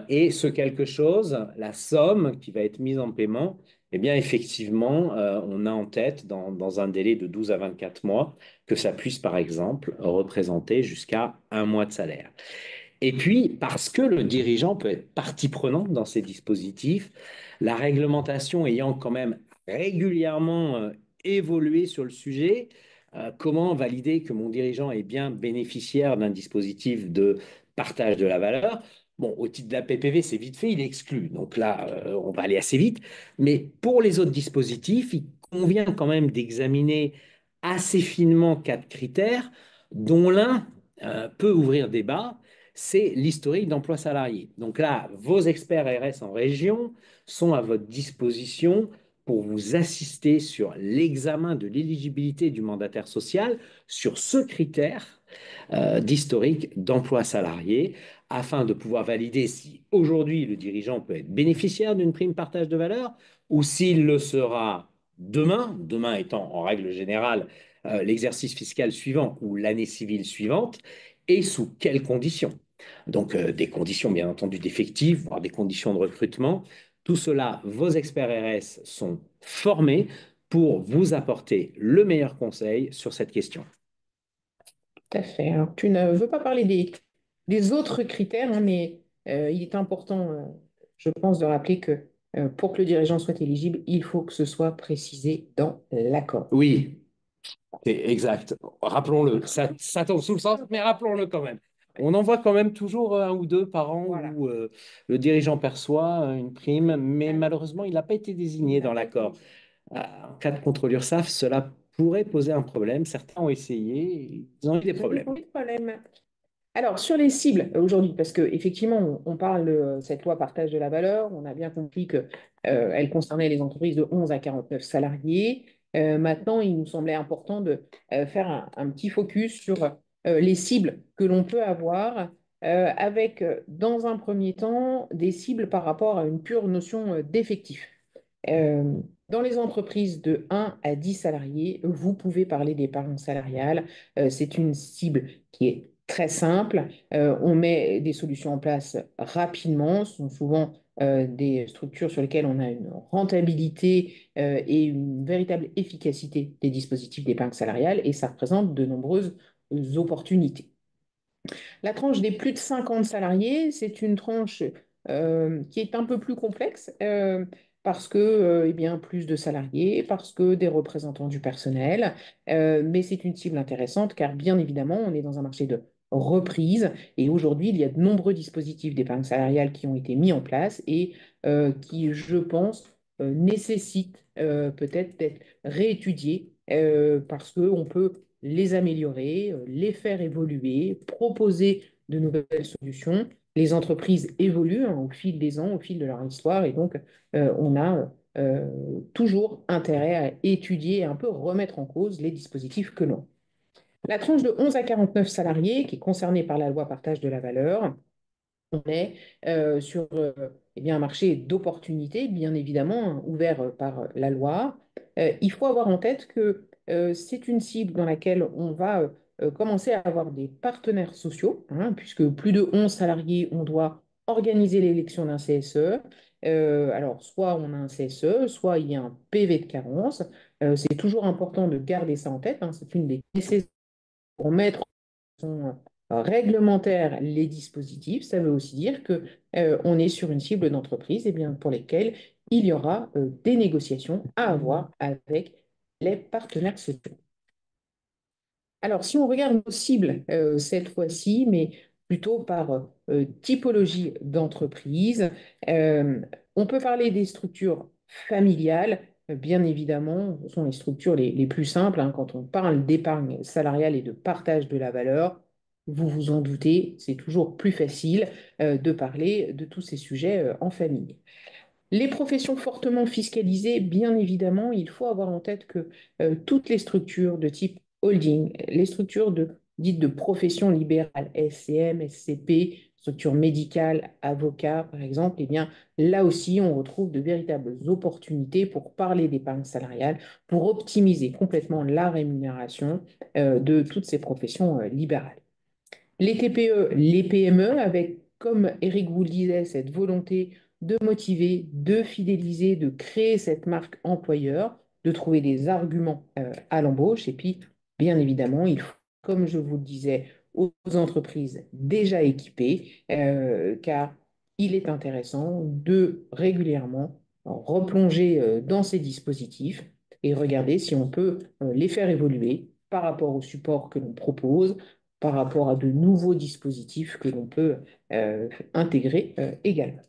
et ce quelque chose, la somme qui va être mise en paiement, eh bien effectivement, on a en tête dans un délai de 12 à 24 mois que ça puisse par exemple représenter jusqu'à un mois de salaire. Et puis, parce que le dirigeant peut être partie prenante dans ces dispositifs, la réglementation ayant quand même régulièrement évolué sur le sujet, comment valider que mon dirigeant est bien bénéficiaire d'un dispositif de partage de la valeur? Bon, au titre de la PPV, c'est vite fait, il est exclu. Donc là, on va aller assez vite. Mais pour les autres dispositifs, il convient quand même d'examiner assez finement quatre critères, dont l'un peut ouvrir débat, c'est l'historique d'emploi salarié. Donc là, vos experts RS en région sont à votre disposition pour vous assister sur l'examen de l'éligibilité du mandataire social sur ce critère d'historique d'emploi salarié afin de pouvoir valider si aujourd'hui le dirigeant peut être bénéficiaire d'une prime partage de valeur ou s'il le sera demain, demain étant en règle générale l'exercice fiscal suivant ou l'année civile suivante, et sous quelles conditions. Donc, des conditions, bien entendu, d'effectifs, voire des conditions de recrutement. Tout cela, vos experts RS sont formés pour vous apporter le meilleur conseil sur cette question. Tout à fait. Alors, tu ne veux pas parler des autres critères, hein, mais il est important, je pense, de rappeler que pour que le dirigeant soit éligible, il faut que ce soit précisé dans l'accord. Oui, c'est exact. Rappelons-le. Ça tombe sous le sens, mais rappelons-le quand même. On en voit quand même toujours un ou deux par an Voilà. où le dirigeant perçoit une prime, mais malheureusement, il n'a pas été désigné dans l'accord. En cas de contrôle URSSAF, cela pourrait poser un problème. Certains ont essayé, ils ont eu des Ils ont eu problèmes. des problèmes. Alors, sur les cibles aujourd'hui, parce qu'effectivement, on parle de cette loi partage de la valeur, on a bien compris qu'elle elle concernait les entreprises de 11 à 49 salariés. Maintenant, il nous semblait important de faire un petit focus sur les cibles que l'on peut avoir, avec, dans un premier temps, des cibles par rapport à une pure notion d'effectif. Euh, Dans les entreprises de 1 à 10 salariés, vous pouvez parler d'épargne salariale. C'est une cible qui est très simple. On met des solutions en place rapidement. Ce sont souvent des structures sur lesquelles on a une rentabilité et une véritable efficacité des dispositifs d'épargne salariale et ça représente de nombreuses opportunités. La tranche des plus de 50 salariés, c'est une tranche qui est un peu plus complexe parce que, eh bien, plus de salariés, parce que des représentants du personnel, mais c'est une cible intéressante car, bien évidemment, on est dans un marché de reprise et aujourd'hui, il y a de nombreux dispositifs d'épargne salariale qui ont été mis en place et qui, je pense, nécessitent peut-être d'être réétudiés parce qu'on peut les améliorer, les faire évoluer, proposer de nouvelles solutions. Les entreprises évoluent au fil des ans, au fil de leur histoire, et donc on a toujours intérêt à étudier et un peu remettre en cause les dispositifs que l'on. La tranche de 11 à 49 salariés, qui est concernée par la loi partage de la valeur, on est sur eh bien, un marché d'opportunités, bien évidemment, hein, ouvert par la loi. Il faut avoir en tête que c'est une cible dans laquelle on va commencer à avoir des partenaires sociaux, hein, puisque plus de 11 salariés, on doit organiser l'élection d'un CSE. Alors, soit on a un CSE, soit il y a un PV de carence. C'est toujours important de garder ça en tête, hein, c'est une des nécessités pour mettre façon réglementaire les dispositifs, ça veut aussi dire que on est sur une cible d'entreprise et bien, pour lesquelles il y aura des négociations à avoir avec les partenaires sociaux. Alors, si on regarde nos cibles cette fois-ci, mais plutôt par typologie d'entreprise, euh, on peut parler des structures familiales. Bien évidemment, ce sont les structures les plus simples, hein. Quand on parle d'épargne salariale et de partage de la valeur, vous vous en doutez, c'est toujours plus facile de parler de tous ces sujets en famille. Les professions fortement fiscalisées, bien évidemment, il faut avoir en tête que toutes les structures de type holding, les structures dites de profession libérale, SCM, SCP, structures médicales, avocats, par exemple, eh bien, là aussi, on retrouve de véritables opportunités pour parler d'épargne salariale, pour optimiser complètement la rémunération de toutes ces professions libérales. Les TPE, les PME, avec, comme Eric vous le disait, cette volonté de motiver, de fidéliser, de créer cette marque employeur, de trouver des arguments à l'embauche. Et puis, bien évidemment, il faut, comme je vous le disais, aux entreprises déjà équipées, car il est intéressant de régulièrement replonger dans ces dispositifs et regarder si on peut les faire évoluer par rapport au support que l'on propose par rapport à de nouveaux dispositifs que l'on peut intégrer également.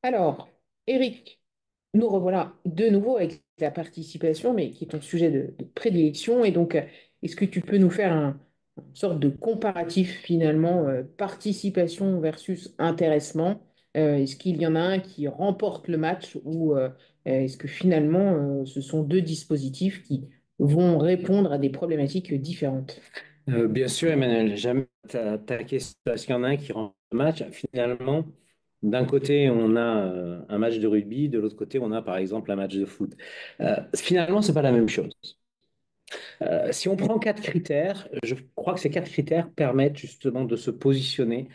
Alors, Eric, nous revoilà de nouveau avec la participation, mais qui est ton sujet de prédilection. Et donc, est-ce que tu peux nous faire une sorte de comparatif finalement, participation versus intéressement? Est-ce qu'il y en a un qui remporte le match ou est-ce que finalement, ce sont deux dispositifs qui vont répondre à des problématiques différentes? Bien sûr, Emmanuel, j'aime ta question. Est-ce qu'il y en a un qui rend le match? Finalement, d'un côté, on a un match de rugby, de l'autre côté, on a par exemple un match de foot. Finalement, c'est pas la même chose. Si on prend quatre critères, je crois que ces quatre critères permettent justement de se positionner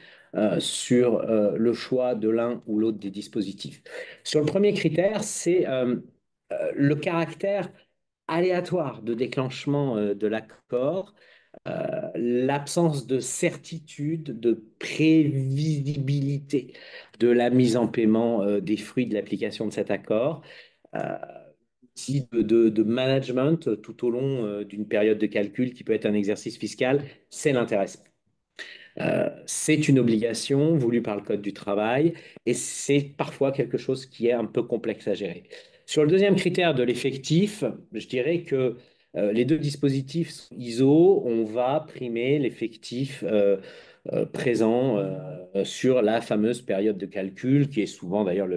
sur le choix de l'un ou l'autre des dispositifs. Sur le premier critère, c'est le caractère aléatoire de déclenchement de l'accord, l'absence de certitude, de prévisibilité de la mise en paiement des fruits de l'application de cet accord, euh, aussi de management tout au long d'une période de calcul qui peut être un exercice fiscal, c'est l'intéressement. C'est une obligation voulue par le Code du travail et c'est parfois quelque chose qui est un peu complexe à gérer. Sur le deuxième critère de l'effectif, je dirais que les deux dispositifs sont ISO, on va primer l'effectif présent sur la fameuse période de calcul, qui est souvent d'ailleurs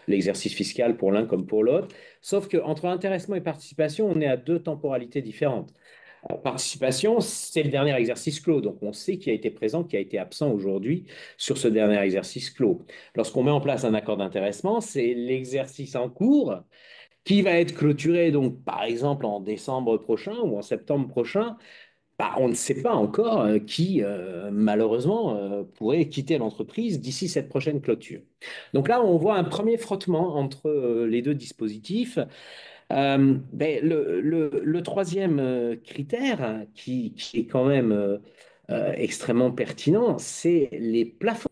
l'exercice fiscal pour l'un comme pour l'autre. Sauf qu'entre intéressement et participation, on est à deux temporalités différentes. Participation, c'est le dernier exercice clos. Donc, on sait qui a été présent, qui a été absent aujourd'hui sur ce dernier exercice clos. Lorsqu'on met en place un accord d'intéressement, c'est l'exercice en cours qui va être clôturé, donc, par exemple, en décembre prochain ou en septembre prochain, on ne sait pas encore qui, malheureusement, pourrait quitter l'entreprise d'ici cette prochaine clôture. Donc là, on voit un premier frottement entre les deux dispositifs. Le troisième critère qui est quand même extrêmement pertinent, c'est les plafonds.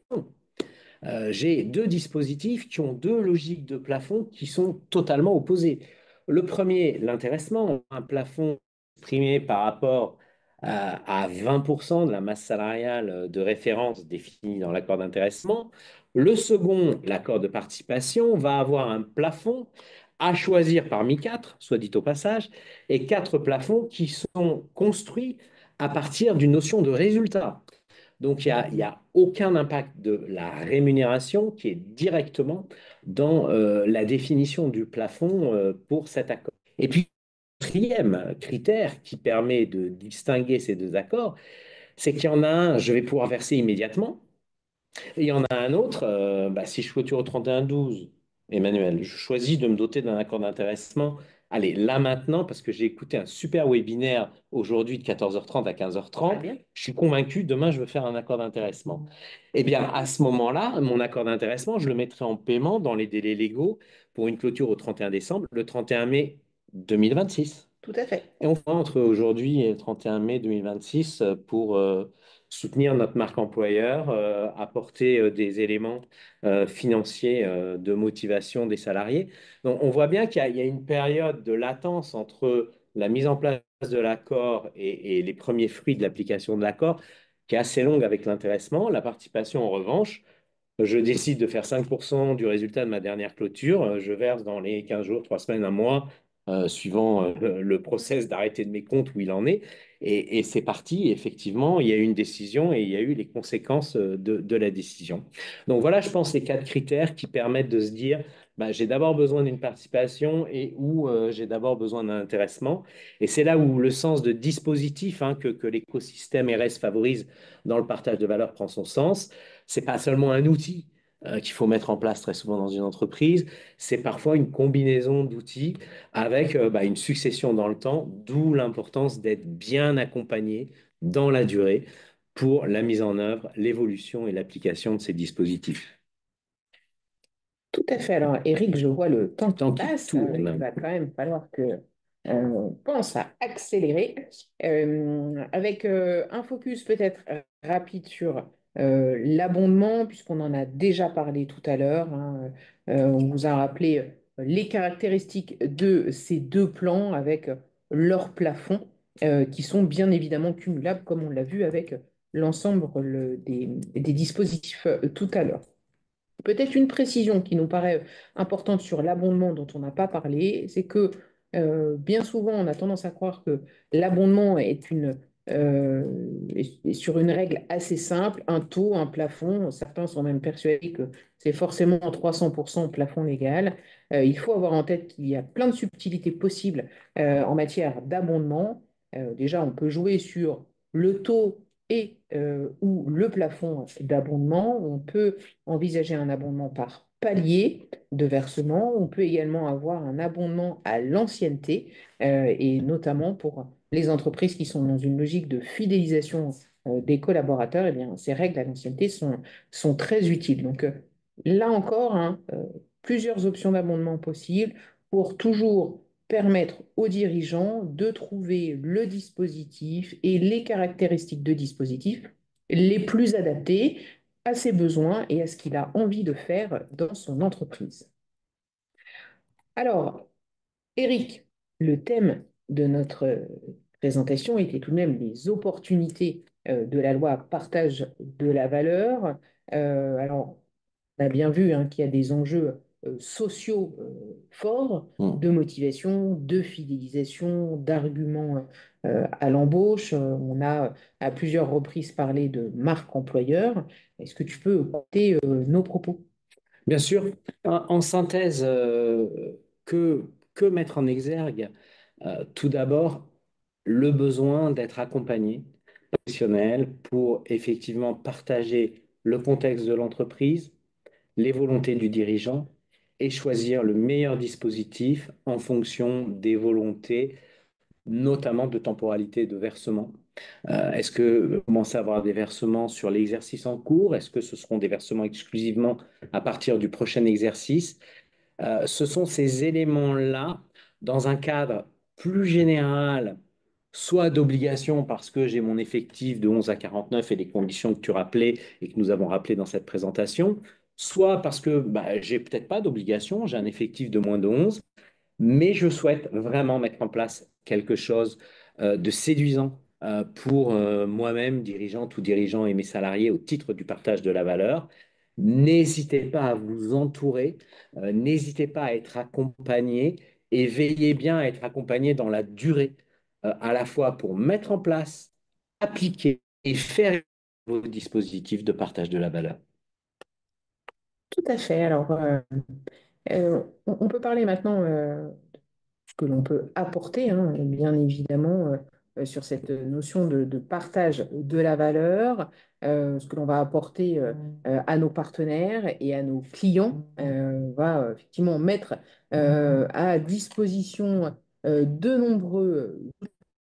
J'ai deux dispositifs qui ont deux logiques de plafond qui sont totalement opposées. Le premier, l'intéressement, un plafond exprimé par rapport à 20% de la masse salariale de référence définie dans l'accord d'intéressement. Le second, l'accord de participation, va avoir un plafond à choisir parmi quatre, soit dit au passage, et quatre plafonds qui sont construits à partir d'une notion de résultat. Donc, il y a aucun impact de la rémunération qui est directement dans la définition du plafond pour cet accord. Et puis, le quatrième critère qui permet de distinguer ces deux accords, c'est qu'il y en a un, je vais pouvoir verser immédiatement, et il y en a un autre, si je clôture au 31-12, Emmanuel, je choisis de me doter d'un accord d'intéressement. Allez, là maintenant, parce que j'ai écouté un super webinaire aujourd'hui de 14h30 à Très 15h30, bien. je suis convaincu, demain, je veux faire un accord d'intéressement. Eh bien, à ce moment-là, mon accord d'intéressement, je le mettrai en paiement dans les délais légaux pour une clôture au 31 décembre, le 31 mai 2026. Tout à fait. Et on fera entre aujourd'hui et le 31 mai 2026 pour soutenir notre marque employeur, apporter des éléments financiers de motivation des salariés. Donc, on voit bien il y a une période de latence entre la mise en place de l'accord et les premiers fruits de l'application de l'accord qui est assez longue avec l'intéressement. La participation, en revanche, je décide de faire 5% du résultat de ma dernière clôture. Je verse dans les 15 jours, 3 semaines, un mois, suivant le process d'arrêter de mes comptes où il en est. Et c'est parti. Effectivement, il y a eu une décision et il y a eu les conséquences de la décision. Donc voilà, je pense, les quatre critères qui permettent de se dire, bah, j'ai d'abord besoin d'une participation et où j'ai d'abord besoin d'un intéressement. Et c'est là où le sens de dispositif que l'écosystème RS favorise dans le partage de valeur prend son sens. C'est pas seulement un outil qu'il faut mettre en place très souvent dans une entreprise, c'est parfois une combinaison d'outils avec une succession dans le temps, d'où l'importance d'être bien accompagné dans la durée pour la mise en œuvre, l'évolution et l'application de ces dispositifs. Tout à fait. Alors, Eric, je vois le temps qui Tant qu'il passe. Il tourne. va quand même falloir que on pense à accélérer avec un focus peut-être rapide sur l'abondement, puisqu'on en a déjà parlé tout à l'heure, hein. On vous a rappelé les caractéristiques de ces deux plans avec leurs plafonds qui sont bien évidemment cumulables, comme on l'a vu avec l'ensemble des dispositifs tout à l'heure. Peut-être une précision qui nous paraît importante sur l'abondement dont on n'a pas parlé, c'est que bien souvent on a tendance à croire que l'abondement est sur une règle assez simple, un taux, un plafond. Certains sont même persuadés que c'est forcément 300% plafond légal. Il faut avoir en tête qu'il y a plein de subtilités possibles en matière d'abondement. Déjà, on peut jouer sur le taux et ou le plafond d'abondement. On peut envisager un abondement par palier de versement. On peut également avoir un abondement à l'ancienneté, et notamment pour les entreprises qui sont dans une logique de fidélisation des collaborateurs, eh bien, ces règles à l'ancienneté sont très utiles. Donc là encore, hein, plusieurs options d'abondement possibles pour toujours permettre aux dirigeants de trouver le dispositif et les caractéristiques de dispositif les plus adaptés à ses besoins et à ce qu'il a envie de faire dans son entreprise. Alors, Eric, le thème de notre présentation était tout de même les opportunités de la loi partage de la valeur. Alors, on a bien vu hein, qu'il y a des enjeux sociaux forts Hmm. de motivation, de fidélisation, d'arguments à l'embauche. On a à plusieurs reprises parlé de marque employeur. Est-ce que tu peux compter nos propos? Bien sûr, en synthèse, que mettre en exergue? Tout d'abord, le besoin d'être accompagné professionnel pour effectivement partager le contexte de l'entreprise, les volontés du dirigeant et choisir le meilleur dispositif en fonction des volontés notamment de temporalité de versement. Est-ce que vous commencez à avoir des versements sur l'exercice en cours? Est-ce que ce seront des versements exclusivement à partir du prochain exercice? Ce sont ces éléments-là, dans un cadre plus général, soit d'obligation parce que j'ai mon effectif de 11 à 49 et les conditions que tu rappelais et que nous avons rappelées dans cette présentation, soit parce que bah, j'ai peut-être pas d'obligation, j'ai un effectif de moins de 11, mais je souhaite vraiment mettre en place quelque chose de séduisant pour moi-même, dirigeante ou dirigeant et mes salariés au titre du partage de la valeur. N'hésitez pas à vous entourer, n'hésitez pas à être accompagné et veillez bien à être accompagné dans la durée, à la fois pour mettre en place, appliquer et faire vos dispositifs de partage de la valeur. Tout à fait. Alors, on peut parler maintenant ce que l'on peut apporter, hein, bien évidemment, sur cette notion de partage de la valeur, ce que l'on va apporter à nos partenaires et à nos clients. On va effectivement mettre à disposition de nombreux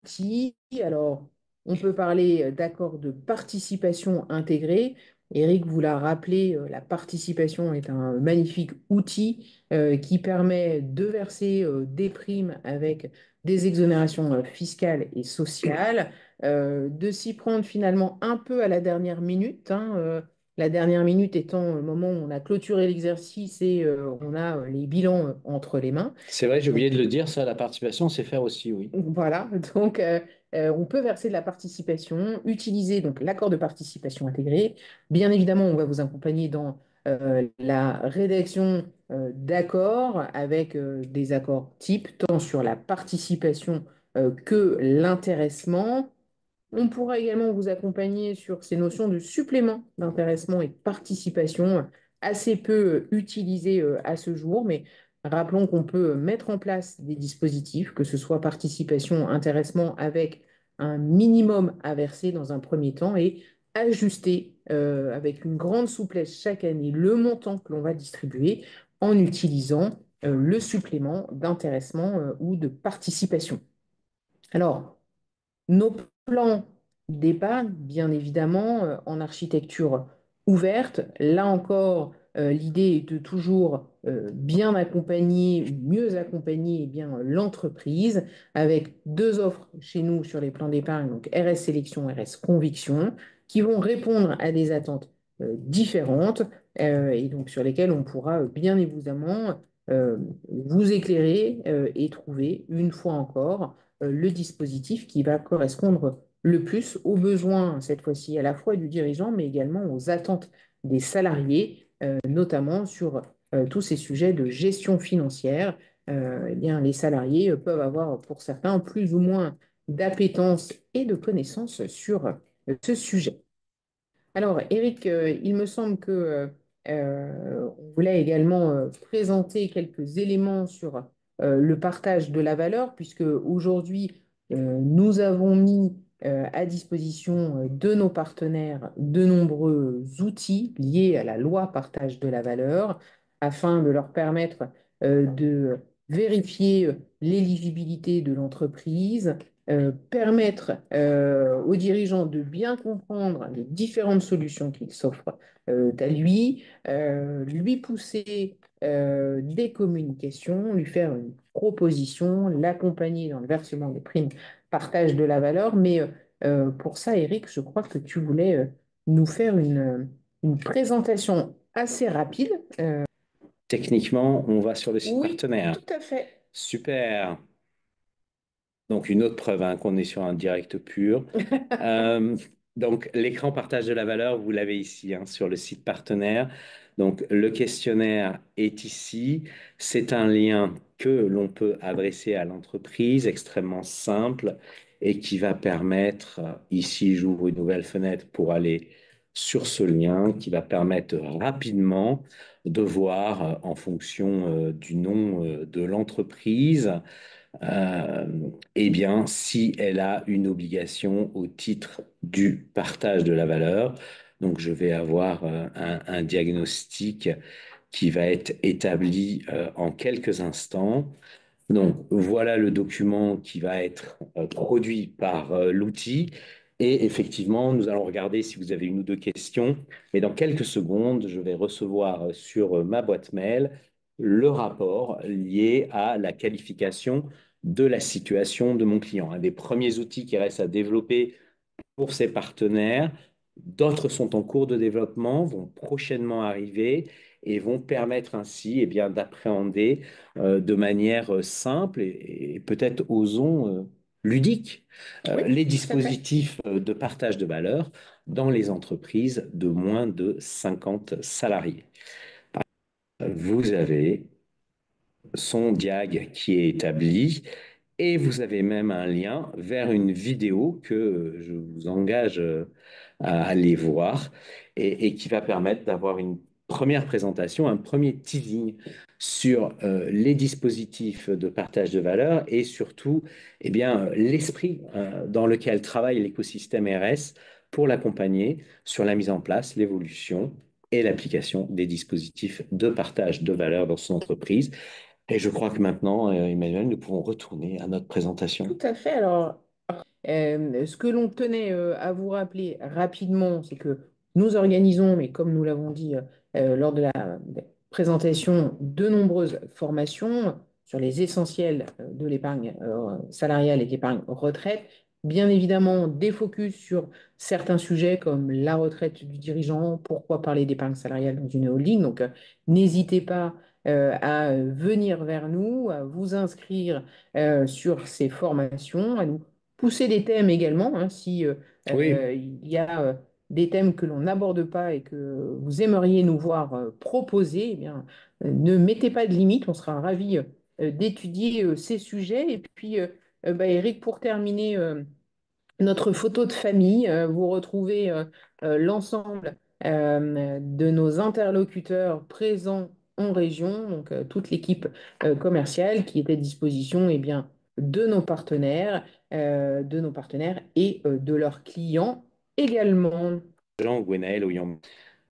outils. Alors, on peut parler d'accords de participation intégrés. Eric vous l'a rappelé, la participation est un magnifique outil qui permet de verser des primes avec des exonérations fiscales et sociales, de s'y prendre finalement un peu à la dernière minute, hein, la dernière minute étant le moment où on a clôturé l'exercice et on a les bilans entre les mains. C'est vrai, j'ai oublié de le dire, ça, la participation, c'est faire aussi, oui. Voilà, donc on peut verser de la participation, utiliser donc l'accord de participation intégré. Bien évidemment, on va vous accompagner dans la rédaction d'accords avec des accords types, tant sur la participation que l'intéressement. On pourra également vous accompagner sur ces notions de supplément d'intéressement et de participation, assez peu utilisées à ce jour, mais rappelons qu'on peut mettre en place des dispositifs, que ce soit participation, intéressement, avec un minimum à verser dans un premier temps et ajuster avec une grande souplesse chaque année le montant que l'on va distribuer en utilisant le supplément d'intéressement ou de participation. Alors, nos plans d'épargne, bien évidemment, en architecture ouverte. Là encore, l'idée est de toujours bien accompagner, mieux accompagner eh bien, l'entreprise avec deux offres chez nous sur les plans d'épargne, donc RS Sélection, RS Conviction, qui vont répondre à des attentes différentes et donc sur lesquelles on pourra bien évidemment euh, vous éclairer et trouver une fois encore le dispositif qui va correspondre le plus aux besoins, cette fois-ci, à la fois du dirigeant, mais également aux attentes des salariés, notamment sur tous ces sujets de gestion financière. Eh bien, les salariés peuvent avoir, pour certains, plus ou moins d'appétence et de connaissances sur ce sujet. Alors, Eric, il me semble que on voulait également présenter quelques éléments sur le partage de la valeur, puisque aujourd'hui, nous avons mis à disposition de nos partenaires de nombreux outils liés à la loi partage de la valeur, afin de leur permettre de vérifier l'éligibilité de l'entreprise, permettre aux dirigeants de bien comprendre les différentes solutions qu'il s'offre à lui, lui pousser des communications, lui faire une proposition, l'accompagner dans le versement des primes, partage de la valeur. Mais pour ça, Eric, je crois que tu voulais nous faire une présentation assez rapide. Techniquement, on va sur le site Oui, partenaire. tout à fait. Super. Donc, une autre preuve hein, qu'on est sur un direct pur. Euh, donc, l'écran partage de la valeur, vous l'avez ici hein, sur le site partenaire. Donc, le questionnaire est ici. C'est un lien que l'on peut adresser à l'entreprise, extrêmement simple, et qui va permettre, ici, j'ouvre une nouvelle fenêtre pour aller sur ce lien, qui va permettre rapidement de voir, en fonction du nom de l'entreprise, euh, eh bien, si elle a une obligation au titre du partage de la valeur. Donc, je vais avoir un diagnostic qui va être établi en quelques instants. Donc, voilà le document qui va être produit par l'outil. Et effectivement, nous allons regarder si vous avez une ou deux questions. Mais dans quelques secondes, je vais recevoir sur ma boîte mail le rapport lié à la qualification de la situation de mon client. Un des premiers outils qui reste à développer pour ses partenaires. D'autres sont en cours de développement, vont prochainement arriver et vont permettre ainsi bien, d'appréhender de manière simple et peut-être, osons, ludique Oui, les tout à fait. dispositifs de partage de valeur dans les entreprises de moins de 50 salariés. Vous avez son diag qui est établi et vous avez même un lien vers une vidéo que je vous engage à aller voir et qui va permettre d'avoir une première présentation, un premier teasing sur les dispositifs de partage de valeur et surtout l'esprit dans lequel travaille l'écosystème RS pour l'accompagner sur la mise en place, l'évolution et l'application des dispositifs de partage de valeur dans son entreprise. Et je crois que maintenant, Emmanuel, nous pouvons retourner à notre présentation. Tout à fait. Alors, ce que l'on tenait à vous rappeler rapidement, c'est que nous organisons, mais comme nous l'avons dit lors de la présentation, de nombreuses formations sur les essentiels de l'épargne salariale et de l'épargne retraite. Bien évidemment, des focus sur certains sujets comme la retraite du dirigeant, pourquoi parler d'épargne salariale dans une holding. Donc, n'hésitez pas à venir vers nous, à vous inscrire sur ces formations, à nous pousser des thèmes également, hein, si Oui, il y a des thèmes que l'on n'aborde pas et que vous aimeriez nous voir proposer, eh bien, ne mettez pas de limite, on sera ravis d'étudier ces sujets. Et puis, Eric, pour terminer, notre photo de famille. Vous retrouvez l'ensemble de nos interlocuteurs présents en région, donc toute l'équipe commerciale qui est à disposition bien, de nos partenaires et de leurs clients également. Jean, Gwenaël, Oyam.